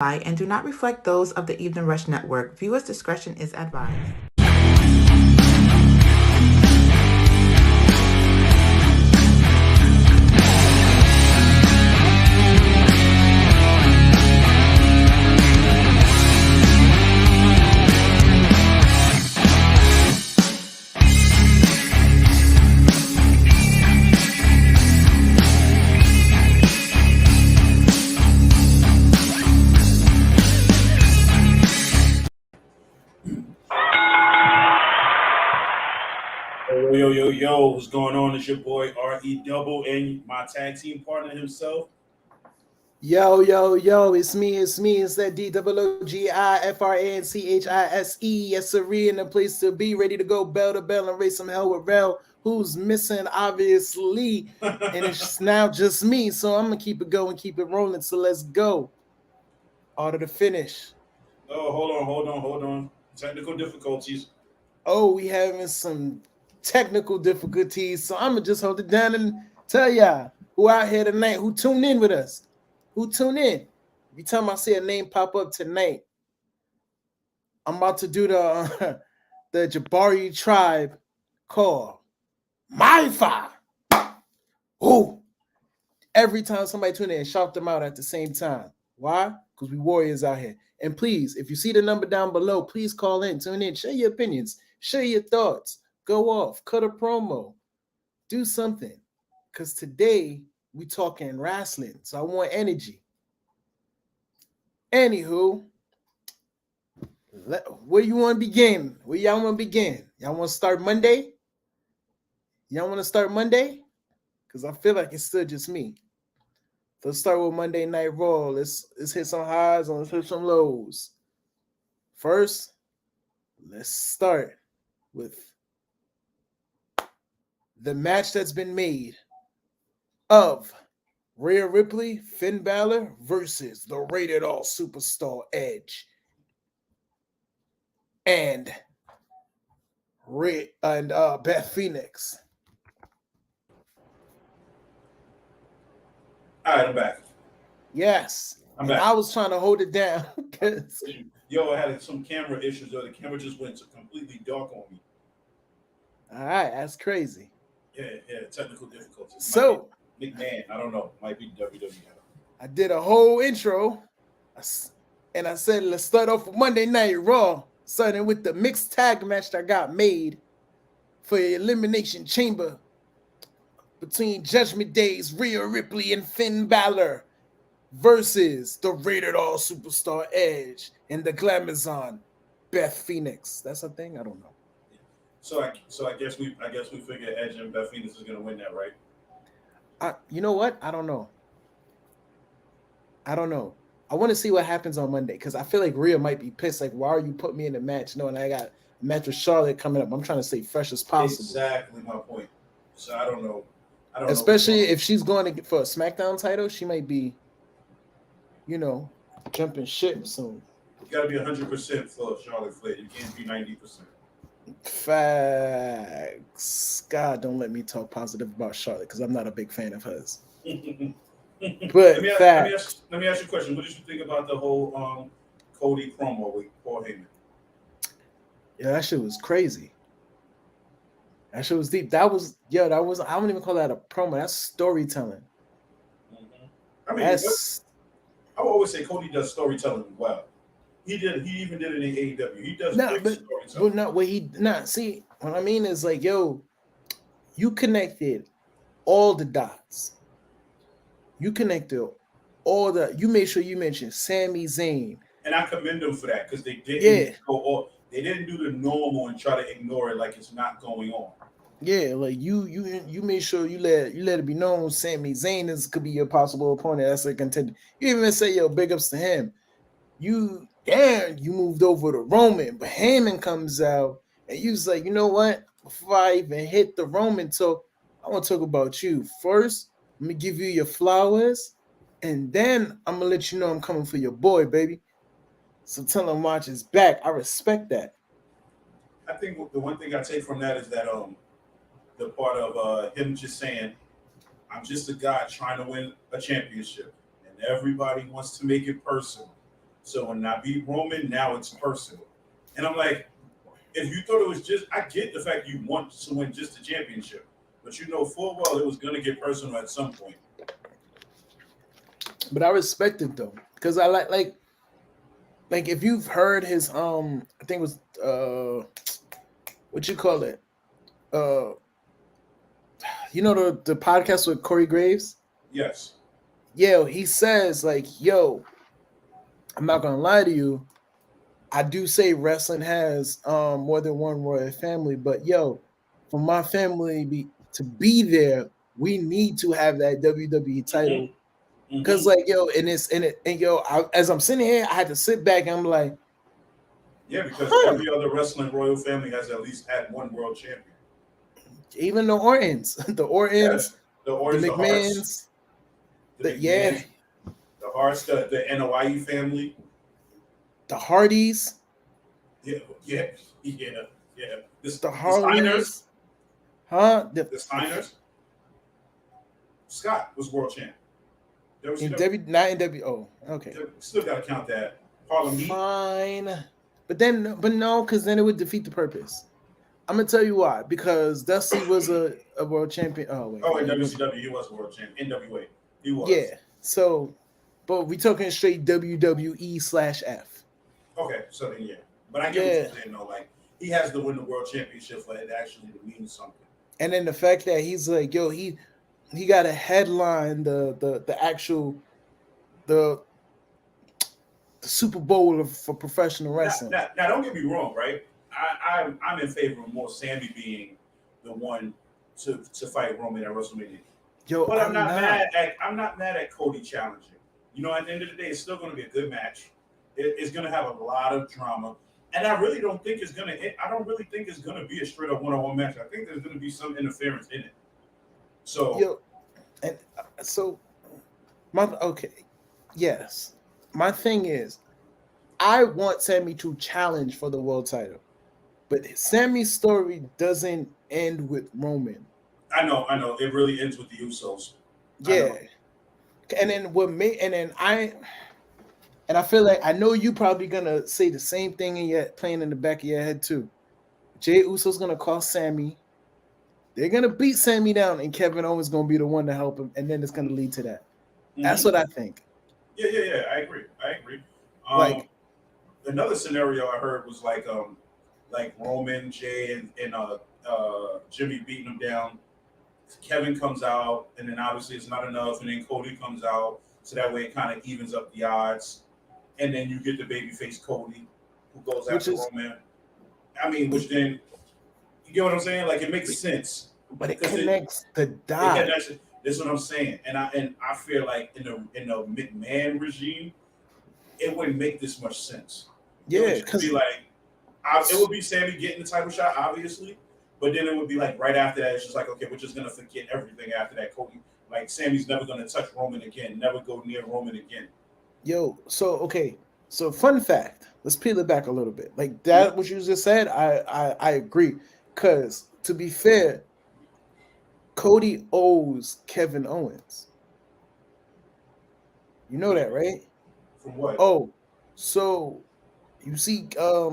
And do not reflect those of the Evening Rush Network. Viewers' discretion is advised. Yo, what's going on? It's your boy RE Double and my tag team partner himself. Yo, it's me. It's that DOOGIFRANCHISE. Yes, sir, in the place to be, ready to go bell to bell and raise some hell with Rel, who's missing, obviously. And it's now just me. So I'm going to keep it going, keep it rolling. So let's go. Order to finish. Oh, hold on. Technical difficulties. Oh, we having some technical difficulties. So I'm going to just hold it down and tell y'all who out here tonight, who tuned in with us. Who tune in? Every time I see a name pop up tonight, I'm about to do the Jabari tribe call. My fire. Ooh. Every time somebody tune in, shout them out at the same time. Why? Because we warriors out here. And please, if you see the number down below, please call in, tune in, share your opinions, share your thoughts, go off, cut a promo, do something. Because today we talking wrestling, so I want energy. Anywho, where you want to begin? Where y'all want to begin? Y'all want to start Monday? Y'all want to start Monday? Because I feel like it's still just me. Let's start with Monday Night Raw. Let's hit some highs and let's hit some lows. First, let's start with the match that's been made of Rhea Ripley, Finn Balor versus the Rated R Superstar Edge and Beth Phoenix. All right, I'm back. Yes, I'm back. I was trying to hold it down because I had some camera issues. The camera just went completely dark on me. All right, that's crazy. Yeah, technical difficulties. So. McMahon, I don't know. Might be WWE. I did a whole intro, and I said, let's start off with Monday Night Raw, starting with the mixed tag match that got made for the Elimination Chamber between Judgment Day's Rhea Ripley and Finn Balor versus the Rated R Superstar Edge and the Glamazon Beth Phoenix. That's a thing? I don't know. So I guess we figure Edge and Beth Phoenix is gonna win that, right? You know what? I don't know. I want to see what happens on Monday because I feel like Rhea might be pissed. Like, why are you putting me in the match knowing I got a match with Charlotte coming up? I'm trying to stay fresh as possible. Exactly my point. So I don't know. Especially if she's going to for a SmackDown title, she might be, jumping ship soon. You got to be 100% for Charlotte Flair. You can't be 90%. Facts. God, don't let me talk positive about Charlotte because I'm not a big fan of hers. But let me ask you a question. What did you think about the whole Cody promo with Paul Heyman? Yeah, that shit was crazy. That shit was deep. That was I don't even call that a promo. That's storytelling. Mm-hmm. I mean, I would always say Cody does storytelling well. He even did it in AEW. He does storytelling. See, what I mean is like, yo, you connected all the dots. You made sure you mentioned Sami Zayn. And I commend them for that because they didn't they didn't do the normal and try to ignore it like it's not going on. Yeah, like you made sure you let it be known Sami Zayn could be your possible opponent. That's a contender. You even say, yo, big ups to him. You moved over to Roman, but Heyman comes out and you was like, you know what? Before I even hit the Roman talk, I want to talk about you. First, let me give you your flowers, and then I'm gonna let you know I'm coming for your boy, baby. So tell him watch his back. I respect that. I think the one thing I take from that is that the part of him just saying, I'm just a guy trying to win a championship, and everybody wants to make it personal. So when I beat Roman, now it's personal. And I'm like, if you thought it was just, I get the fact you want to win just the championship, but you know full well it was going to get personal at some point. But I respect it though, because I like if you've heard his I think it was what you call it, you know the podcast with Corey Graves. Yes. Yeah, he says like, yo, I'm not gonna lie to you. I do say wrestling has more than one royal family, but yo, for my family to be there, we need to have that WWE title. Because like yo, as I'm sitting here, I had to sit back and I'm like, yeah, because every other wrestling royal family has at least had one world champion. Even the Ortons, the McMahons, the Harts, the NOIE family, the Hardys. Yeah. The Steiners. Huh? The Steiners. Scott was world champ. Not in W. Oh, okay. Still got to count that. Harlem Heat. Fine. But no, because then it would defeat the purpose. I'm gonna tell you why. Because Dusty was a world champion. Oh wait. Oh, in WCW he was world champion. NWA he was. Yeah. So, but we talking straight WWE/F. Okay, so then yeah. But I get what you're saying though. Like he has to win the world championship for it actually to mean something. And then the fact that he's like, yo, he got a headline the actual the Super Bowl for professional wrestling. Now, don't get me wrong, right? I'm in favor of more Sammy being the one to fight Roman at WrestleMania. Yo, but I'm not mad at Cody challenging. You know, at the end of the day, it's still going to be a good match. It's going to have a lot of drama, and I really don't think it's going to. I don't really think it's going to be a straight up one-on-one match. I think there's going to be some interference in it. So, yes. My thing is, I want Sammy to challenge for the world title, but Sammy's story doesn't end with Roman. I know. It really ends with the Usos. Yeah, and then I feel like I know you probably gonna say the same thing playing in the back of your head too. Jey Uso's gonna call Sammy. They're gonna beat Sammy down, and Kevin Owens gonna be the one to help him, and then it's gonna lead to that. Mm-hmm. That's what I think. Yeah. I agree. Another scenario I heard was like Roman, Jay, and Jimmy beating him down. Kevin comes out, and then obviously it's not enough, and then Cody comes out, so that way it kind of evens up the odds, and then you get the babyface Cody, who goes after Roman. I mean, which then you get what I'm saying? Like it makes sense, but it connects the dots. That's what I'm saying, and I feel like in the McMahon regime, it wouldn't make this much sense. Yeah, because it would be Sammy getting the title shot, obviously, but then it would be like right after that, it's just like, okay, we're just gonna forget everything after that. Cody, like Sammy's never gonna touch Roman again, never go near Roman again. Yo, so fun fact, let's peel it back a little bit. Like that, what you just said, I agree. Because to be fair, Cody owes Kevin Owens. You know that, right? From what? Oh, so you see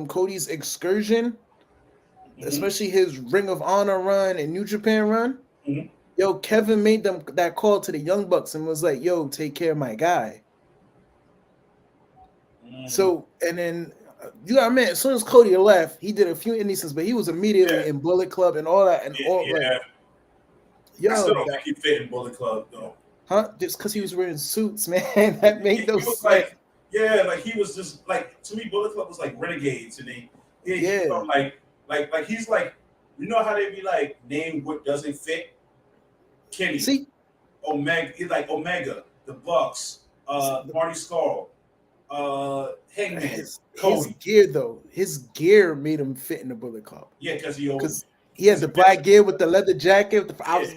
Cody's excursion, especially his Ring of Honor run and New Japan run. Mm-hmm. Yo, Kevin made them that call to the Young Bucks and was like, yo, take care of my guy. Mm-hmm. So, and then you got as soon as Cody left, he did a few indies, but he was immediately in Bullet Club and all that. And I still don't think he fit in Bullet Club though. Huh? Just because he was wearing suits, man. That made no sense. Like he was just like, to me, Bullet Club was like renegades, and he felt like he's like, you know how they be like, name what doesn't fit. Kenny, Omega, the Bucks, Marty Scurll, Hangman, his gear made him fit in the Bullet Club. Yeah, because he has the black gear with the leather jacket.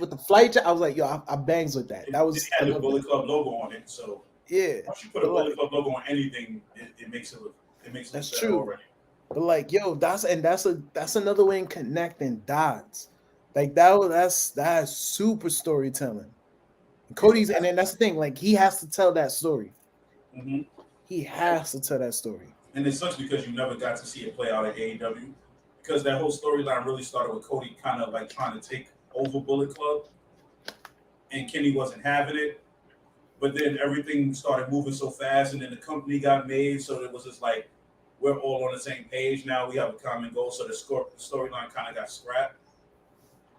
With the flight jacket. I was like, yo, I bangs with that. That was. It had the Bullet Club logo on it, so yeah. Once you put a Bullet Club logo on anything, it makes it look. That's true. Already. But like, yo, that's another way in connecting dots. Like that's super storytelling. Cody's, and then that's the thing. Like he has to tell that story. Mm-hmm. He has to tell that story. And it sucks because you never got to see it play out at AEW because that whole storyline really started with Cody kind of like trying to take over Bullet Club, and Kenny wasn't having it. But then everything started moving so fast, and then the company got made, so it was just like we're all on the same page now. We have a common goal, so the storyline kind of got scrapped.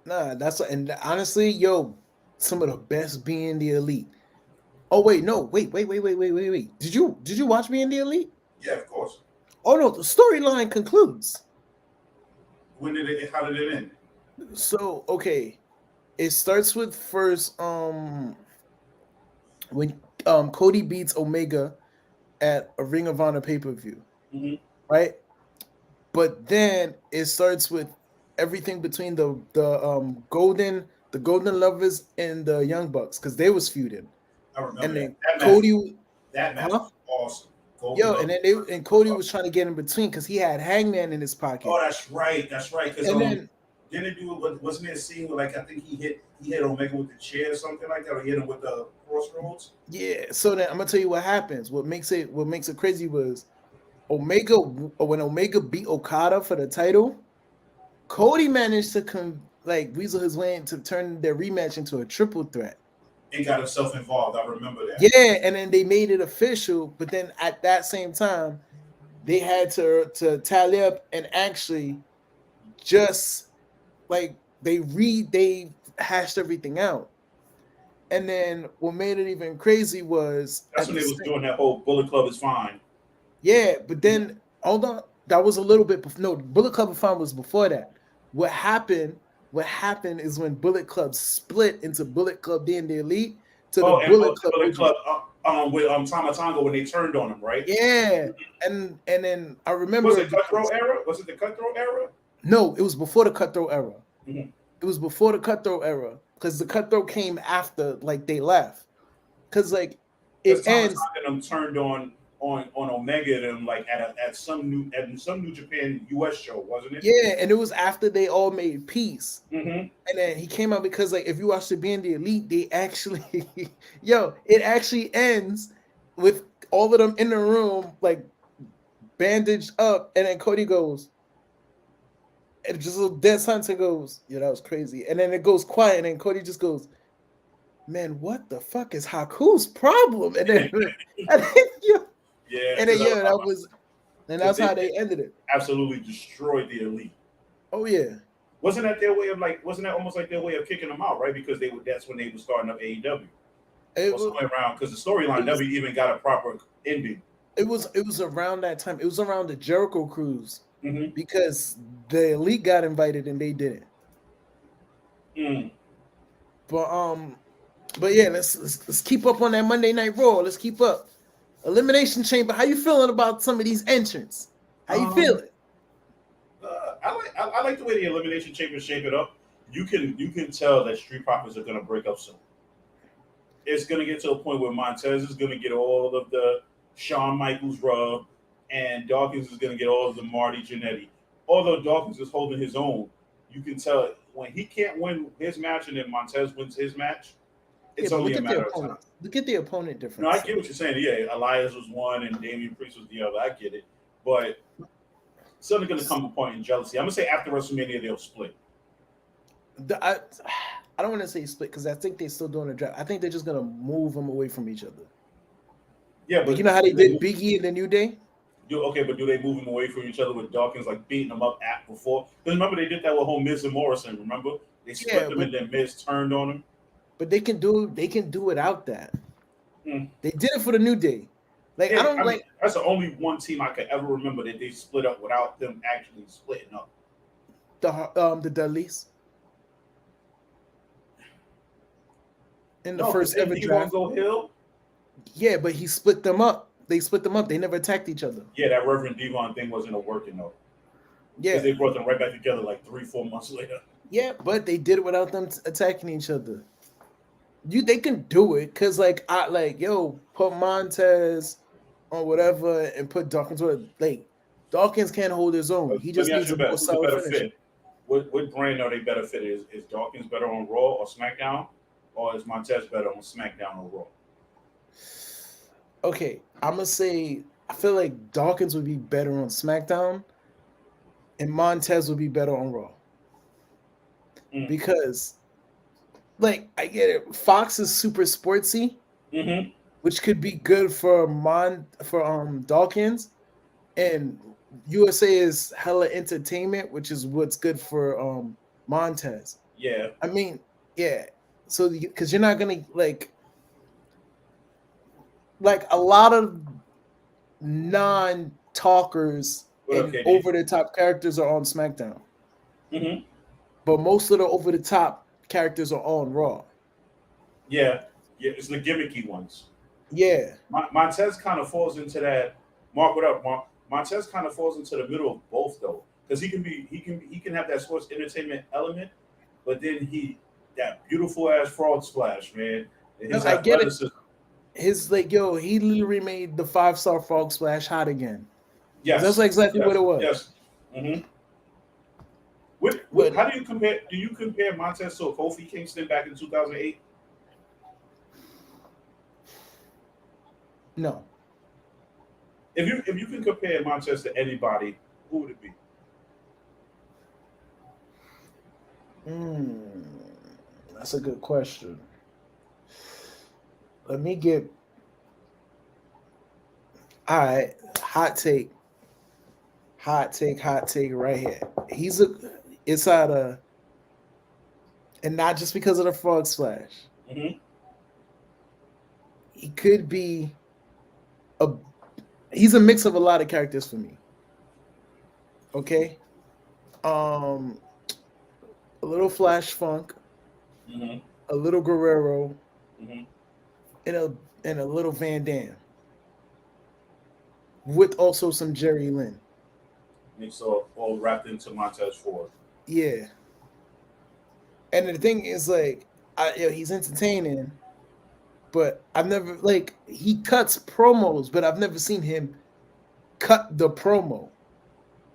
Nah, and honestly, yo, some of the best being the elite. Oh wait, no, wait. Did you watch Being the Elite? Yeah, of course. Oh no, the storyline concludes. When did it? How did it end? So okay, it starts with first when Cody beats Omega at a Ring of Honor pay-per-view, right? But then it starts with everything between the golden lovers and the Young Bucks because they was feuding. I remember And then that. Cody, That match was awesome. Yo, and then Cody was trying to get in between because he had Hangman in his pocket. Oh, that's right. Because then didn't it do wasn't there a scene where like I think he hit Omega with the chair or something like that, or hit him with the crossroads? Yeah. So then I'm gonna tell you what happens. What makes it crazy was when Omega beat Okada for the title, Cody managed to weasel his way to turn their rematch into a triple threat. And got himself involved. I remember that. Yeah, and then they made it official, but then at that same time, they had to tally up and actually just like they hashed everything out. And then what made it even crazy was that's when they was doing that whole Bullet Club is fine. Yeah, but then hold on, that was a little bit no, Bullet Club is fine was before that. What happened is when Bullet Club split into Bullet Club being the Elite to the Bullet Club with Tama Tonga when they turned on him, right? Yeah, and then I remember was it Cutthroat era? Was it the Cutthroat era? No, it was before the Cutthroat era. Mm-hmm. It was before the Cutthroat era because the Cutthroat came after they left because it ends. Them turned on Omega and like at some New Japan US show, wasn't it? Yeah, and it was after they all made peace. Mm-hmm. And then he came out because if you watch the Being the Elite, they actually it actually ends with all of them in the room bandaged up, and then Cody goes, and just a little dead silence and goes, yeah, that was crazy. And then it goes quiet, and then Cody just goes, man, what the fuck is Haku's problem? And then that's how they ended it. Absolutely destroyed the Elite. Oh yeah. Wasn't that almost like their way of kicking them out, right? Because that's when they were starting up AEW. It was around because the storyline never even got a proper ending. It was around that time. It was around the Jericho Cruise because the Elite got invited and they didn't. But yeah, let's keep up on that Monday Night Raw. Let's keep up. Elimination Chamber. How you feeling about some of these entrants? How you feeling? I like the way the Elimination Chamber shape it up. You can tell that Street Profits are going to break up soon. It's going to get to a point where Montez is going to get all of the Shawn Michaels rub, and Dawkins is going to get all of the Marty Jannetty. Although Dawkins is holding his own, you can tell when he can't win his match and then Montez wins his match, it's only a matter of time. Look at the opponent difference. No, I get what you're saying. Yeah, Elias was one and Damian Priest was the other. I get it. But suddenly going to come a point in jealousy. I'm going to say after WrestleMania, they'll split. I don't want to say split because I think they're still doing a draft. I think they're just going to move them away from each other. Yeah, but you know how they did Big E and the New Day? But do they move them away from each other with Dawkins beating them up at before? Because remember they did that with whole Miz and Morrison. Remember they split them and then Miz turned on them. But they can do without that. They did it for the New Day. That's the only one team I could ever remember that they split up without them actually splitting up. The Dudleys. In the first ever draft. Go Hill? Yeah, but he split them up. They split them up. They never attacked each other. Yeah, that Reverend Devon thing wasn't working though. Yeah, because they brought them right back together 3-4 months later. Yeah, but they did it without them attacking each other. They can do it because put Montez on whatever and put Dawkins with Dawkins can't hold his own. He just needs a more solid finish. What brand are they better fit? Is Dawkins better on Raw or SmackDown, or is Montez better on SmackDown or Raw? Okay, I'm gonna say I feel like Dawkins would be better on SmackDown, and Montez would be better on Raw Mm. because, like, I get it. Fox is super sportsy, Mm-hmm. which could be good for Dawkins, and USA is hella entertainment, which is what's good for Montez. Yeah. I mean, yeah. So because you're not gonna like a lot of non-talkers What up, and KD? over-the-top characters are on SmackDown, Mm-hmm. but most of the over-the-top characters are on Raw. Yeah. Yeah. It's the gimmicky ones. Yeah, Montez kind of falls into that. Mark, what up, Mark? Montez kind of falls into the middle of both though, because he can have that sports entertainment element, but then that beautiful ass frog splash, man, and no, his I get it. athleticism. His like, yo, he literally made the 5-star frog splash hot again. That's Yes, like exactly what yes, it was. yes. Mm-hmm. What, But how do you compare? Do you compare Montez to Kofi Kingston back in 2008? no, If you can compare Montez to anybody, who would it be? mm, that's a good question. Let me get all right. Hot take right here. It's out of, and not just because of the frog splash. Mm-hmm. He could be a. He's a mix of a lot of characters for me. Okay, um, a little Flash Funk, Mm-hmm. a little Guerrero, Mm-hmm. and a little Van Dam, with also some Jerry Lynn. And it's all wrapped into Montez Ford. Yeah, and the thing is, like, he's entertaining, but I've never like he cuts promos, but I've never seen him cut the promo.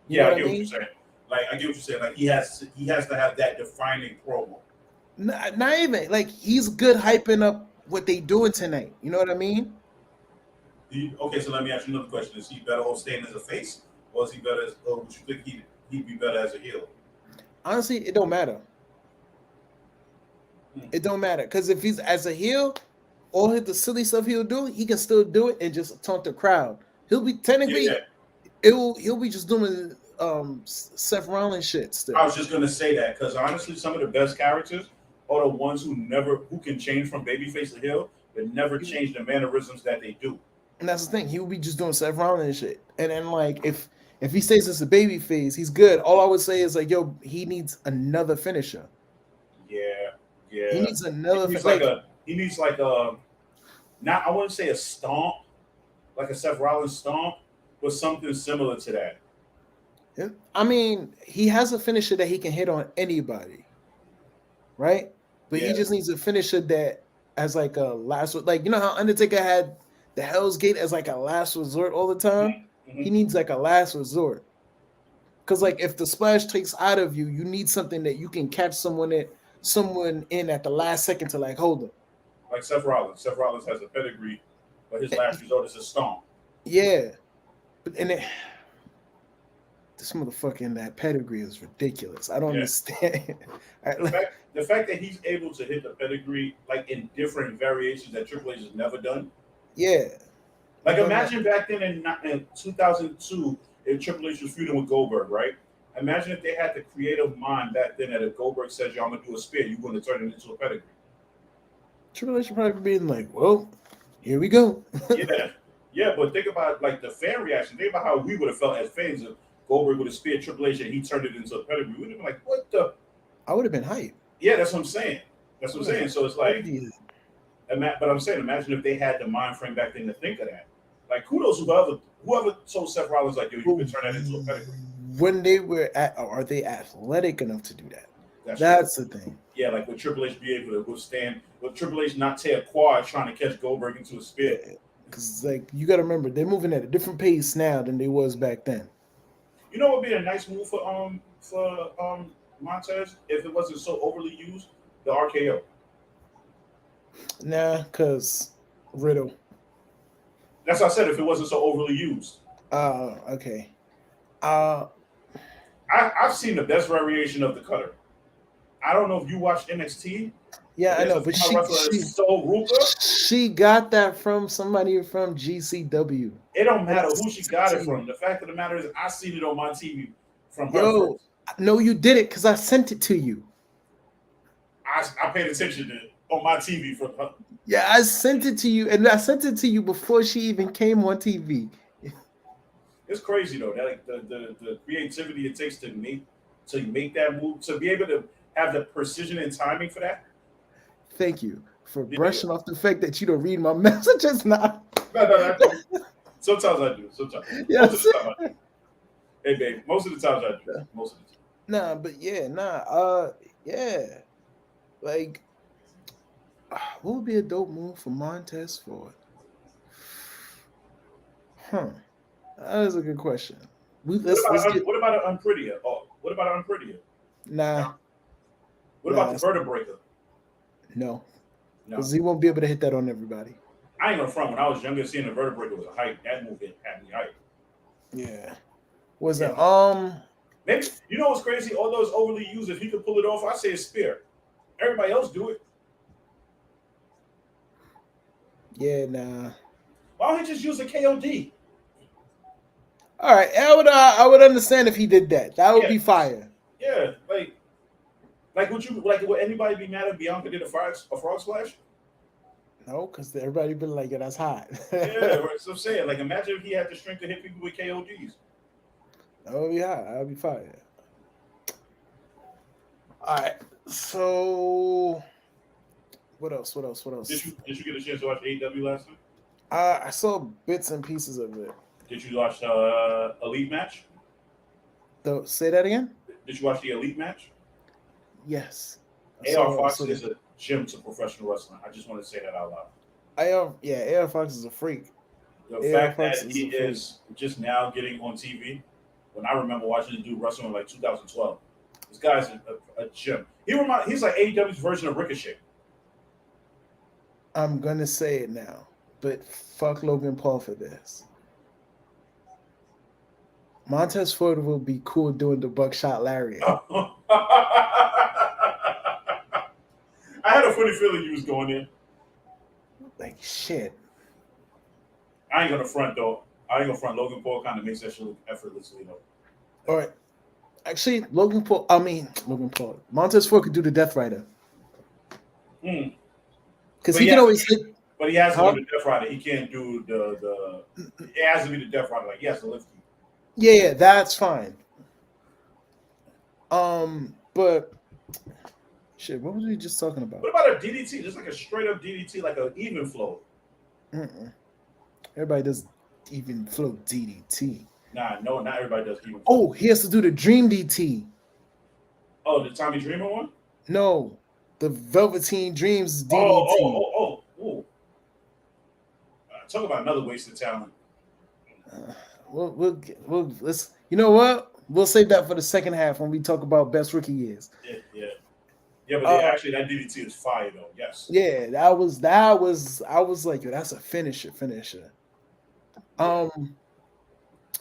You know Yeah, what I I get what you're mean? saying. Like I get what you're saying. Like he has to have that defining promo. Not even like he's good hyping up what they doing tonight. You know what I mean? Okay, so let me ask you another question: Is he better off staying as a face, or is he better? Or would you think he'd be better as a heel? Honestly, it don't matter. Hmm. It don't matter because if he's as a heel, all the silly stuff he'll do, he can still do it and just taunt the crowd. He'll be Yeah, yeah. technically he'll be just doing Seth Rollins shit still. I was just gonna say that because honestly, some of the best characters are the ones who can change from babyface to heel, but never change the mannerisms that they do. And that's the thing. He would be just doing Seth Rollins shit. And then like if he stays as a baby face, he's good. All I would say is like, yo, he needs another finisher. Yeah, He yeah. needs He another needs like like a not I wouldn't say a stomp like a Seth Rollins stomp, but something similar to that. I mean, he has a finisher that he can hit on anybody, right? But he Yeah. just needs a finisher that as like a last, like you know how Undertaker had the Hell's Gate as like a last resort all the time. Mm-hmm. He Mm-hmm. needs like a last resort because like if the splash takes out of you, you need something that you can catch someone in at the last second to like hold them. Like Seth Rollins. Seth Rollins has a pedigree, but his last resort is a stomp. Yeah, but and this motherfucking that pedigree is ridiculous. I don't Yeah. understand. The fact that he's able to hit the pedigree like in different variations that Triple H has never done. Yeah. Like imagine back then in 2002, if Triple H was feuding with Goldberg, right? Imagine if they had the creative mind back then that if Goldberg says, "Yo, I'm gonna do a spear," you're going to turn it into a pedigree. Triple H should probably be like, well, here we go. Yeah, yeah, but think about like the fan reaction. Think about how we would have felt as fans if Goldberg would have speared Triple H and he turned it into a pedigree. We'd have been like, "What the?" I would have been hyped. Yeah, that's what I'm saying. That's what I'm saying. So it's like, Yeah. but I'm saying, imagine if they had the mind frame back then to think of that. Like, kudos whoever told Seth Rollins like, "Yo, you can turn that into a pedigree." When they were are they athletic enough to do that? That's The thing. Yeah, like would Triple H be able to withstand? Would Triple H not tear a quad trying to catch Goldberg into a spear? Because like you got to remember, they're moving at a different pace now than they was back then. You know what would be a nice move for Montez if it wasn't so overly used? The RKO. Nah, because Riddle. That's what I said. If it wasn't so overly used, Okay. I've seen the best variation of the cutter. I don't know if you watch NXT, Yeah, but I there's know, a but female wrestler that's so Ruka. she got that from somebody from GCW. It don't And I matter who she sent it got to it you. from. The fact of the matter is, I seen it on my TV from her Yo, first. no, you did it because I sent it to you. I paid attention to it on my TV from her. Yeah, I sent it to you, and I sent it to you before she even came on TV. It's crazy though. That like the creativity it takes to make that move, to be able to have the precision and timing for that. Thank you for Yeah. brushing off the fact that you don't read my messages now. No, I do. Sometimes I do. Sometimes. Yes. Most of the time I do. Hey, babe. Most of the times I do. Most of the time. Nah, but yeah, yeah. Like, what would be a dope move for Montez Ford? That is a good question. Let's get What about an unprettier? Oh, what about an unprettier? nah. What about the vertebraker? No, No, because he won't be able to hit that on everybody. I ain't gonna front. When I was younger, seeing the vertebraker was a hype. That move had me hype. Yeah. Was Yeah. it Maybe you know what's crazy? Although it's overly used, if he could pull it off, I say a spear. Everybody else do it. Yeah, nah. Why don't he just use a KOD? All right, I would understand if he did that. That would be fire. Yeah, would anybody be mad if Bianca did a frog splash? No, because everybody be like, yeah, that's hot. Yeah, that's what I'm saying. Like, imagine if he had the strength to hit people with KODs. That would be hot. That would be fire. All right, so what else? Did you get a chance to watch AEW last night? I saw bits and pieces of it. Did you watch Elite match? Say that again? Did you watch the Elite match? Yes. AR Fox is a gem to professional wrestling. I just want to say that out loud. AR Fox is a freak. The fact that he is just now getting on TV, when I remember watching the dude wrestle in like 2012, this guy's a gem. He's like AEW's version of Ricochet. I'm gonna say it now, but fuck Logan Paul for this. Montez Ford will be cool doing the buckshot lariat. I had a funny feeling you was going in. Like shit. I ain't gonna front though. Logan Paul kind of makes that shit look effortlessly though. All right. Actually, Logan Paul. Montez Ford could do the Death Rider. Because he can always hit. But he has to do the Death Rider. He can't do the. It has to be the Death Rider. Like he has to lift you. Yeah, that's fine. But shit, what was we just talking about? What about a DDT? Just like a straight up DDT, like an even flow. Everybody does even flow DDT. Nah, no, not everybody does even flow. Oh, he has to do the Dream DT. Oh, the Tommy Dreamer one? No, the Velveteen Dreams DDT. Oh. Talk about another waste of talent. Let's. You know what? We'll save that for the second half when we talk about best rookie years. Yeah, but actually that DDT is fire though. Yes. Yeah, that was. I was like, yo, that's a finisher.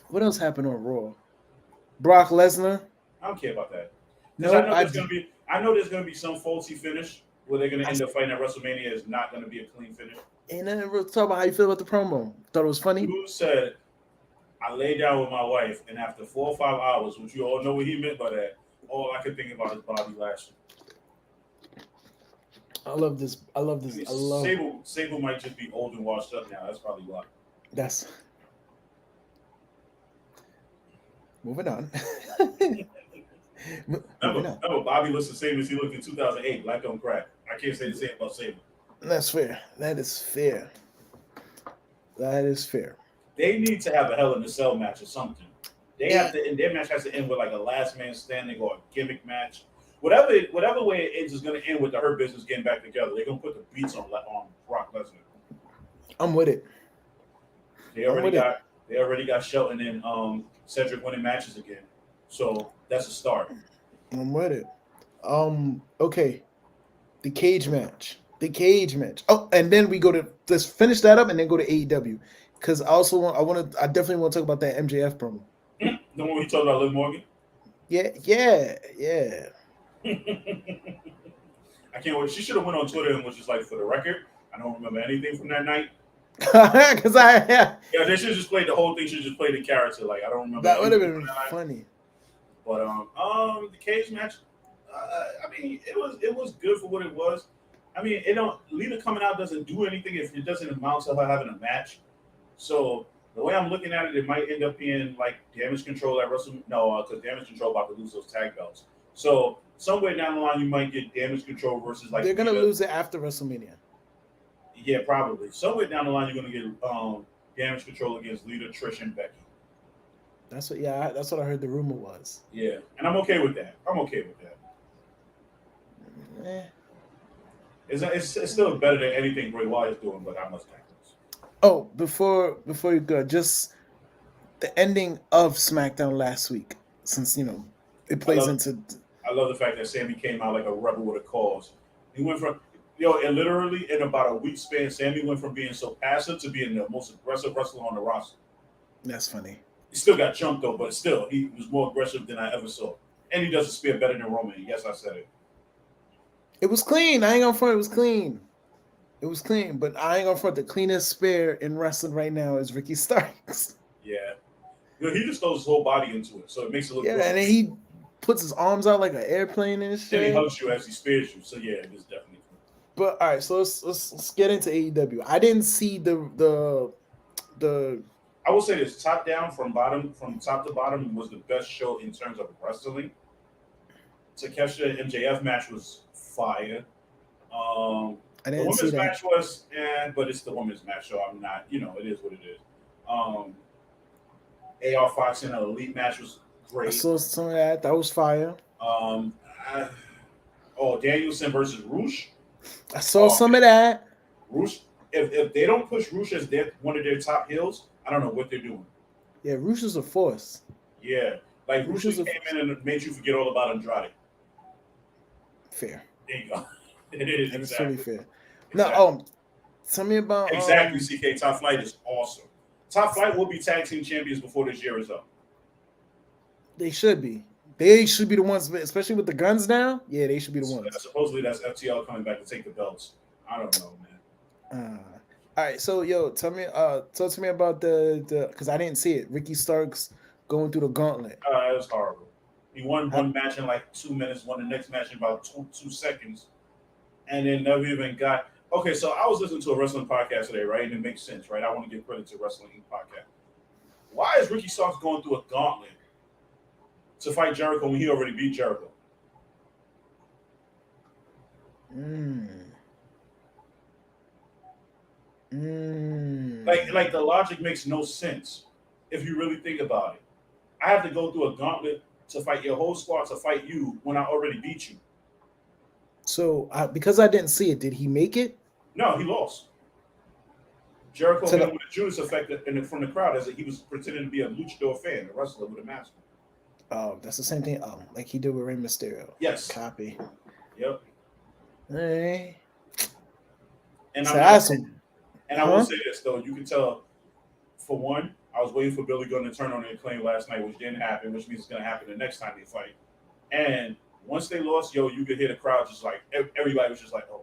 What else happened on Raw? Brock Lesnar. I don't care about that. No, I know there's gonna be some faulty finish where they're gonna end up fighting at WrestleMania. Is not gonna be a clean finish. And then we'll talk about how you feel about the promo. Thought it was funny. Who said, I lay down with my wife, and after 4 or 5 hours, which you all know what he meant by that, all I could think about is Bobby Lashley. I love this. Sable might just be old and washed up now. That's probably why. That's moving on. Remember, Bobby looks the same as he looked in 2008. Black on crack. I can't say the same about Sable. That's fair. That is fair. They need to have a Hell in a Cell match or something. Their match has to end with like a last man standing or a gimmick match. Whatever way it ends is going to end with the Hurt Business getting back together. They're going to put the beats on Brock Lesnar. I'm with it. They already got Shelton and Cedric winning matches again. So that's a start. I'm with it. Okay. The cage match. Oh, and then we go to let's finish that up and then go to AEW. because I definitely want to talk about that MJF promo. The one we talked about Liv Morgan. Yeah. I can't wait. She should have went on Twitter and was just like, for the record, I don't remember anything from that night. Because Yeah, they should just play the whole thing. Should just play the character. Like I don't remember. That would have been from that funny. Night. But the cage match. I mean, it was good for what it was. I mean, Lita coming out doesn't do anything if it doesn't amount to her having a match. So the way I'm looking at it, it might end up being like Damage Control at WrestleMania. No, because Damage Control about to lose those tag belts. So somewhere down the line, you might get Damage Control versus like they're gonna lose it after WrestleMania. Yeah, probably. Somewhere down the line, you're gonna get Damage Control against Lita, Trish, and Becky. That's what I heard the rumor was. Yeah, and I'm okay with that. It's still better than anything Bray Wyatt is doing, but I must digress. Oh, before you go, just the ending of SmackDown last week, since it plays into. I love the fact that Sammy came out like a rebel with a cause. He went from and literally in about a week span, Sammy went from being so passive to being the most aggressive wrestler on the roster. That's funny. He still got jumped though, but still he was more aggressive than I ever saw. And he does a spear better than Roman. Yes, I said it. It was clean. I ain't gonna front. It was clean. But I ain't gonna front. The cleanest spear in wrestling right now is Ricky Starks. Yeah. He just throws his whole body into it, so it makes it look. Yeah, and then he puts his arms out like an airplane and shit. And he hugs you as he spears you. So yeah, it is definitely. But all right, so let's get into AEW. I didn't see the. I will say this: top to bottom, was the best show in terms of wrestling. Takeshita and MJF match was fire. I the didn't women's see that. match was, but it's the women's match, so I'm not. It is what it is. AR Fox in an elite match was great. I saw some of that. That was fire. Danielson versus Roosh. I saw some of that. Roosh, if they don't push Roosh as one of their top heels, I don't know what they're doing. Yeah, Roosh is a force. Yeah, like Roosh came in and made you forget all about Andrade. Fair. There you go. It is. It's exactly. really fair. Exactly. No, tell me about exactly. CK Top Flight is awesome. Top Flight will be tag team champions before this year is up. They should be. They should be the ones, especially with the guns now. Yeah, they should be the ones. Supposedly, that's FTL coming back to take the belts. I don't know, man. All right, so talk to me about the because I didn't see it. Ricky Starks going through the gauntlet. It was horrible. He won one match in like 2 minutes, won the next match in about two seconds, and then never even got. Okay, so I was listening to a wrestling podcast today, right? And it makes sense, right? I want to give credit to Wrestling Inc. podcast. Why is Ricky Starks going through a gauntlet to fight Jericho when he already beat Jericho? Like the logic makes no sense if you really think about it. I have to go through a gauntlet to fight your whole squad to fight you when I already beat you. So because I didn't see it, did he make it? No, he lost. Jericho hit him with a Judas effect from the crowd as he was pretending to be a luchador fan, a wrestler with a mask. Oh, that's the same thing. Oh, like he did with Rey Mysterio. Yes. Copy. Yep. Hey. And so I will say this though, you can tell. For one, I was waiting for Billy Gunn to turn on the Acclaim last night, which didn't happen, which means it's gonna happen the next time they fight. And once they lost, you could hear the crowd just like everybody was just like, oh,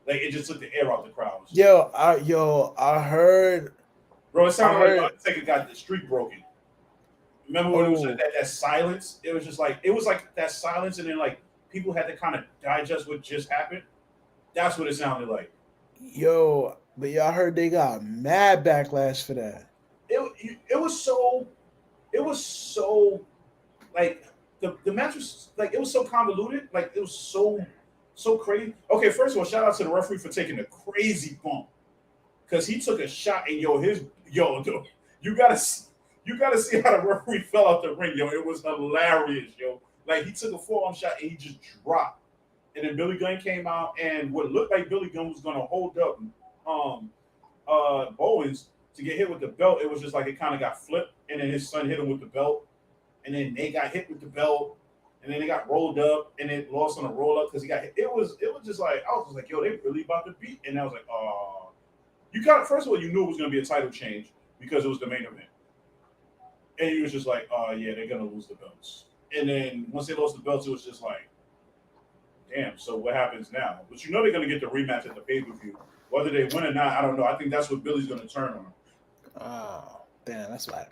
like it just took the air off the crowd. I heard. Bro, it sounded like Undertaker got the streak broken. Remember when it was that silence? It was like that silence, and then like people had to kind of digest what just happened. That's what it sounded like. But y'all heard they got mad backlash for that. It was so like the match was like it was so convoluted, like it was so crazy. Okay, first of all, shout out to the referee for taking a crazy bump because he took a shot and you gotta see how the referee fell out the ring, It was hilarious, Like he took a forearm shot and he just dropped. And then Billy Gunn came out, and what looked like Billy Gunn was going to hold up Bowens to get hit with the belt. It was just like it kind of got flipped, and then his son hit him with the belt, and then they got hit with the belt, and then they got rolled up, and it lost on a roll up because he got hit. It was just like I was just like, they really about to beat, and I was like, oh, first of all, you knew it was going to be a title change because it was the main event, and you was just like, oh yeah, they're going to lose the belts. And then once they lost the belts, it was just like, damn. So what happens now? But you know they're going to get the rematch at the pay per view, whether they win or not. I don't know. I think that's what Billy's going to turn on. Oh, damn, that's whack.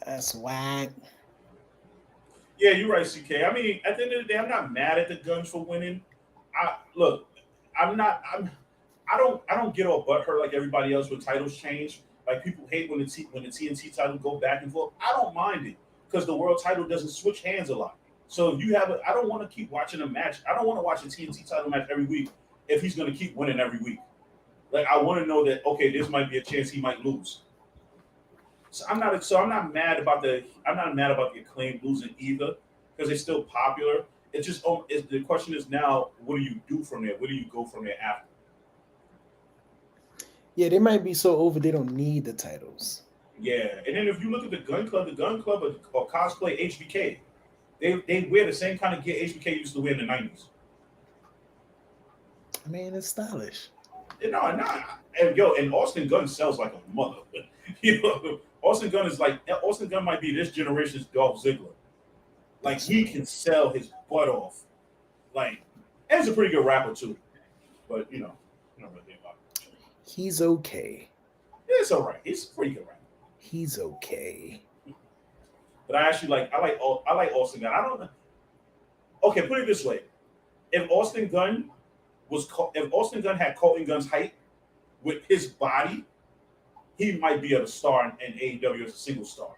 That's whack. Yeah, you're right, CK. I mean, at the end of the day, I'm not mad at the Guns for winning. Look, I'm not. I don't get all butthurt like everybody else when titles change. Like people hate when when the TNT title go back and forth. I don't mind it because the world title doesn't switch hands a lot. So if you have I don't want to keep watching a match. I don't want to watch a TNT title match every week if he's going to keep winning every week. Like I want to know that okay, this might be a chance he might lose. So I'm not mad about the Acclaim losing either because they're still popular. It's just the question is now, what do you do from there? Where do you go from there after? Yeah, they might be so over they don't need the titles. Yeah, and then if you look at the Gun Club or cosplay HBK, they wear the same kind of gear HBK used to wear in the 90s. I mean, it's stylish. And Austin Gunn sells like a mother. Austin Gunn might be this generation's Dolph Ziggler. Like he can sell his butt off. Like, and he's a pretty good rapper too. But you don't really think about it. He's okay. It's all right. He's a pretty good rapper. He's okay. But I like Austin Gunn. I don't know. Okay, put it this way: if Austin Gunn had Colton Gunn's height with his body, he might be a star in AEW as a single star.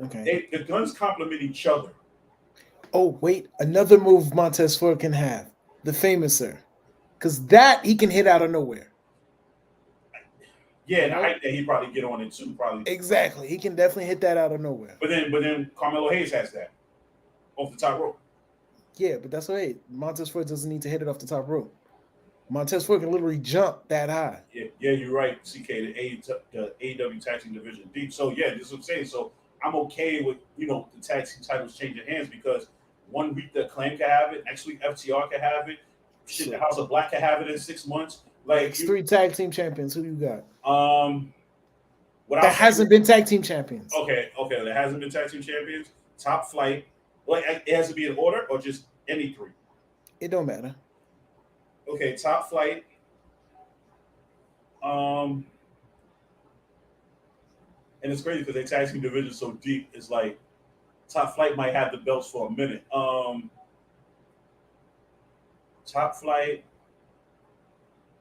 Okay. The Guns complement each other. Oh, wait. Another move Montez Ford can have. The Famouser. Because that he can hit out of nowhere. Yeah, and I think he probably get on it too, probably. Exactly. He can definitely hit that out of nowhere. But then Carmelo Hayes has that. Off the top rope. Yeah, but that's right. Montez Ford doesn't need to hit it off the top rope. Montez Ford can literally jump that high. Yeah, you're right, CK. The AEW tag team division deep. So yeah, this is what I'm saying. So I'm okay with the tag team titles changing hands because 1 week the Acclaim can have it, next week FTR can have it, the House of Black can have it in 6 months. Like three tag team champions. Who you got? That hasn't been tag team champions. Okay, that hasn't been tag team champions. Top Flight. Like it has to be in order or just any three. It don't matter. Okay, Top Flight. And it's crazy because their tag team division is so deep. It's like Top Flight might have the belts for a minute. Top Flight.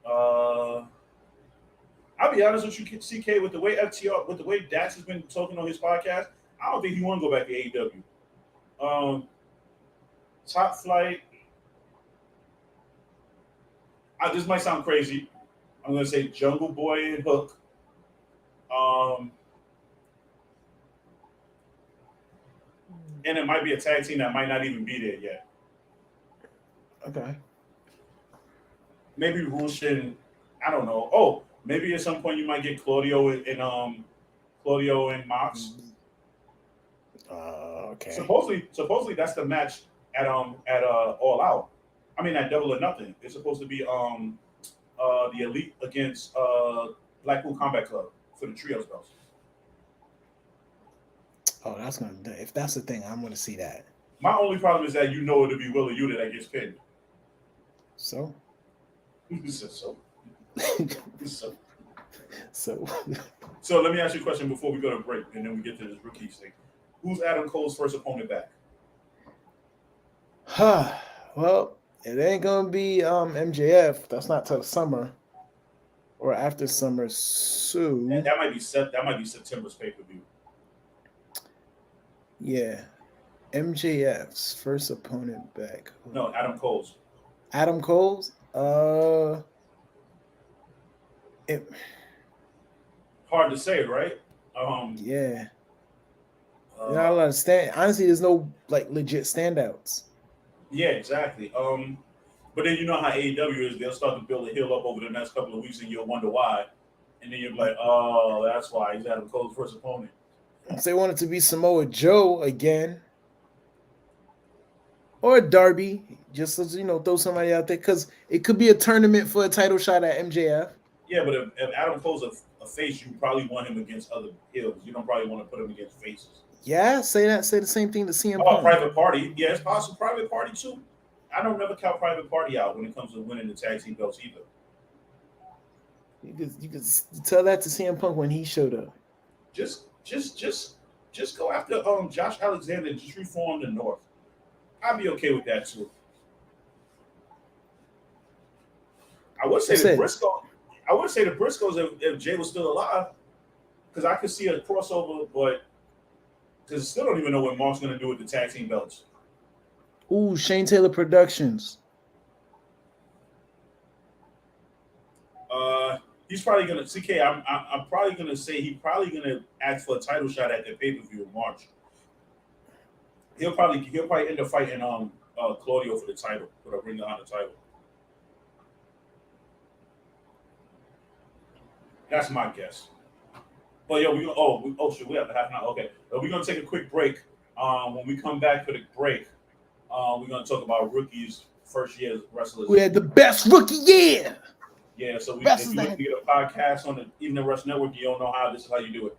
I'll be honest with you, CK, with the way Dax has been talking on his podcast, I don't think he want to go back to AEW. Top Flight. This might sound crazy. I'm going to say Jungle Boy and Hook. And it might be a tag team that might not even be there yet. Okay. Maybe Roosh and I don't know. Oh, maybe at some point you might get Claudio and Mox. Okay. Supposedly that's the match at All Out. I mean at Double or Nothing. It's supposed to be the Elite against Blackpool Combat Club for the trios belts. Oh, if that's the thing, I'm gonna see that. My only problem is that it'll be Willa Yuta that gets pinned. So. So let me ask you a question before we go to break, and then we get to this rookies thing. Who's Adam Cole's first opponent back? Well, it ain't gonna be MJF. That's not till summer or after summer. So that might be September's pay-per-view. Yeah, MJF's first opponent back. No, Adam Cole's. Adam Cole's. Hard to say, right? Yeah. Not a lot of honestly, there's no legit standouts. Yeah, exactly. But then you know how AEW is, they'll start to build a hill up over the next couple of weeks and you'll wonder why. And then you're like, oh, that's why he's Adam Cole's first opponent. If they wanted to be Samoa Joe again. Or Darby, just as throw somebody out there because it could be a tournament for a title shot at MJF. Yeah, but if Adam Cole's a face, you probably want him against other heels. You don't probably want to put him against faces. Yeah, say that. Say the same thing to CM Oh, Punk. Private Party. Yeah, it's possible. Private Party too. I don't never count Private Party out when it comes to winning the tag team belts either. You could tell that to CM Punk when he showed up. Just go after Josh Alexander and just reform the North. I'd be okay with that too. I would say the Briscoes. I would say the Briscoes if Jay was still alive, because I could see a crossover, but because I still don't even know what Mark's going to do with the tag team belts. Ooh, Shane Taylor Productions. He's probably gonna CK. I'm probably gonna say he's probably gonna ask for a title shot at the pay-per-view in March. He'll probably end up fighting Claudio for the title, for the Ring of Honor title. That's my guess. But yo, we have a half an hour. Okay, we're gonna take a quick break. When we come back for the break, we're gonna talk about rookies, first year wrestlers. We had the best rookie year. Yeah, so if you want to get a podcast on the Evening Rush Network, you don't know how. This is how you do it.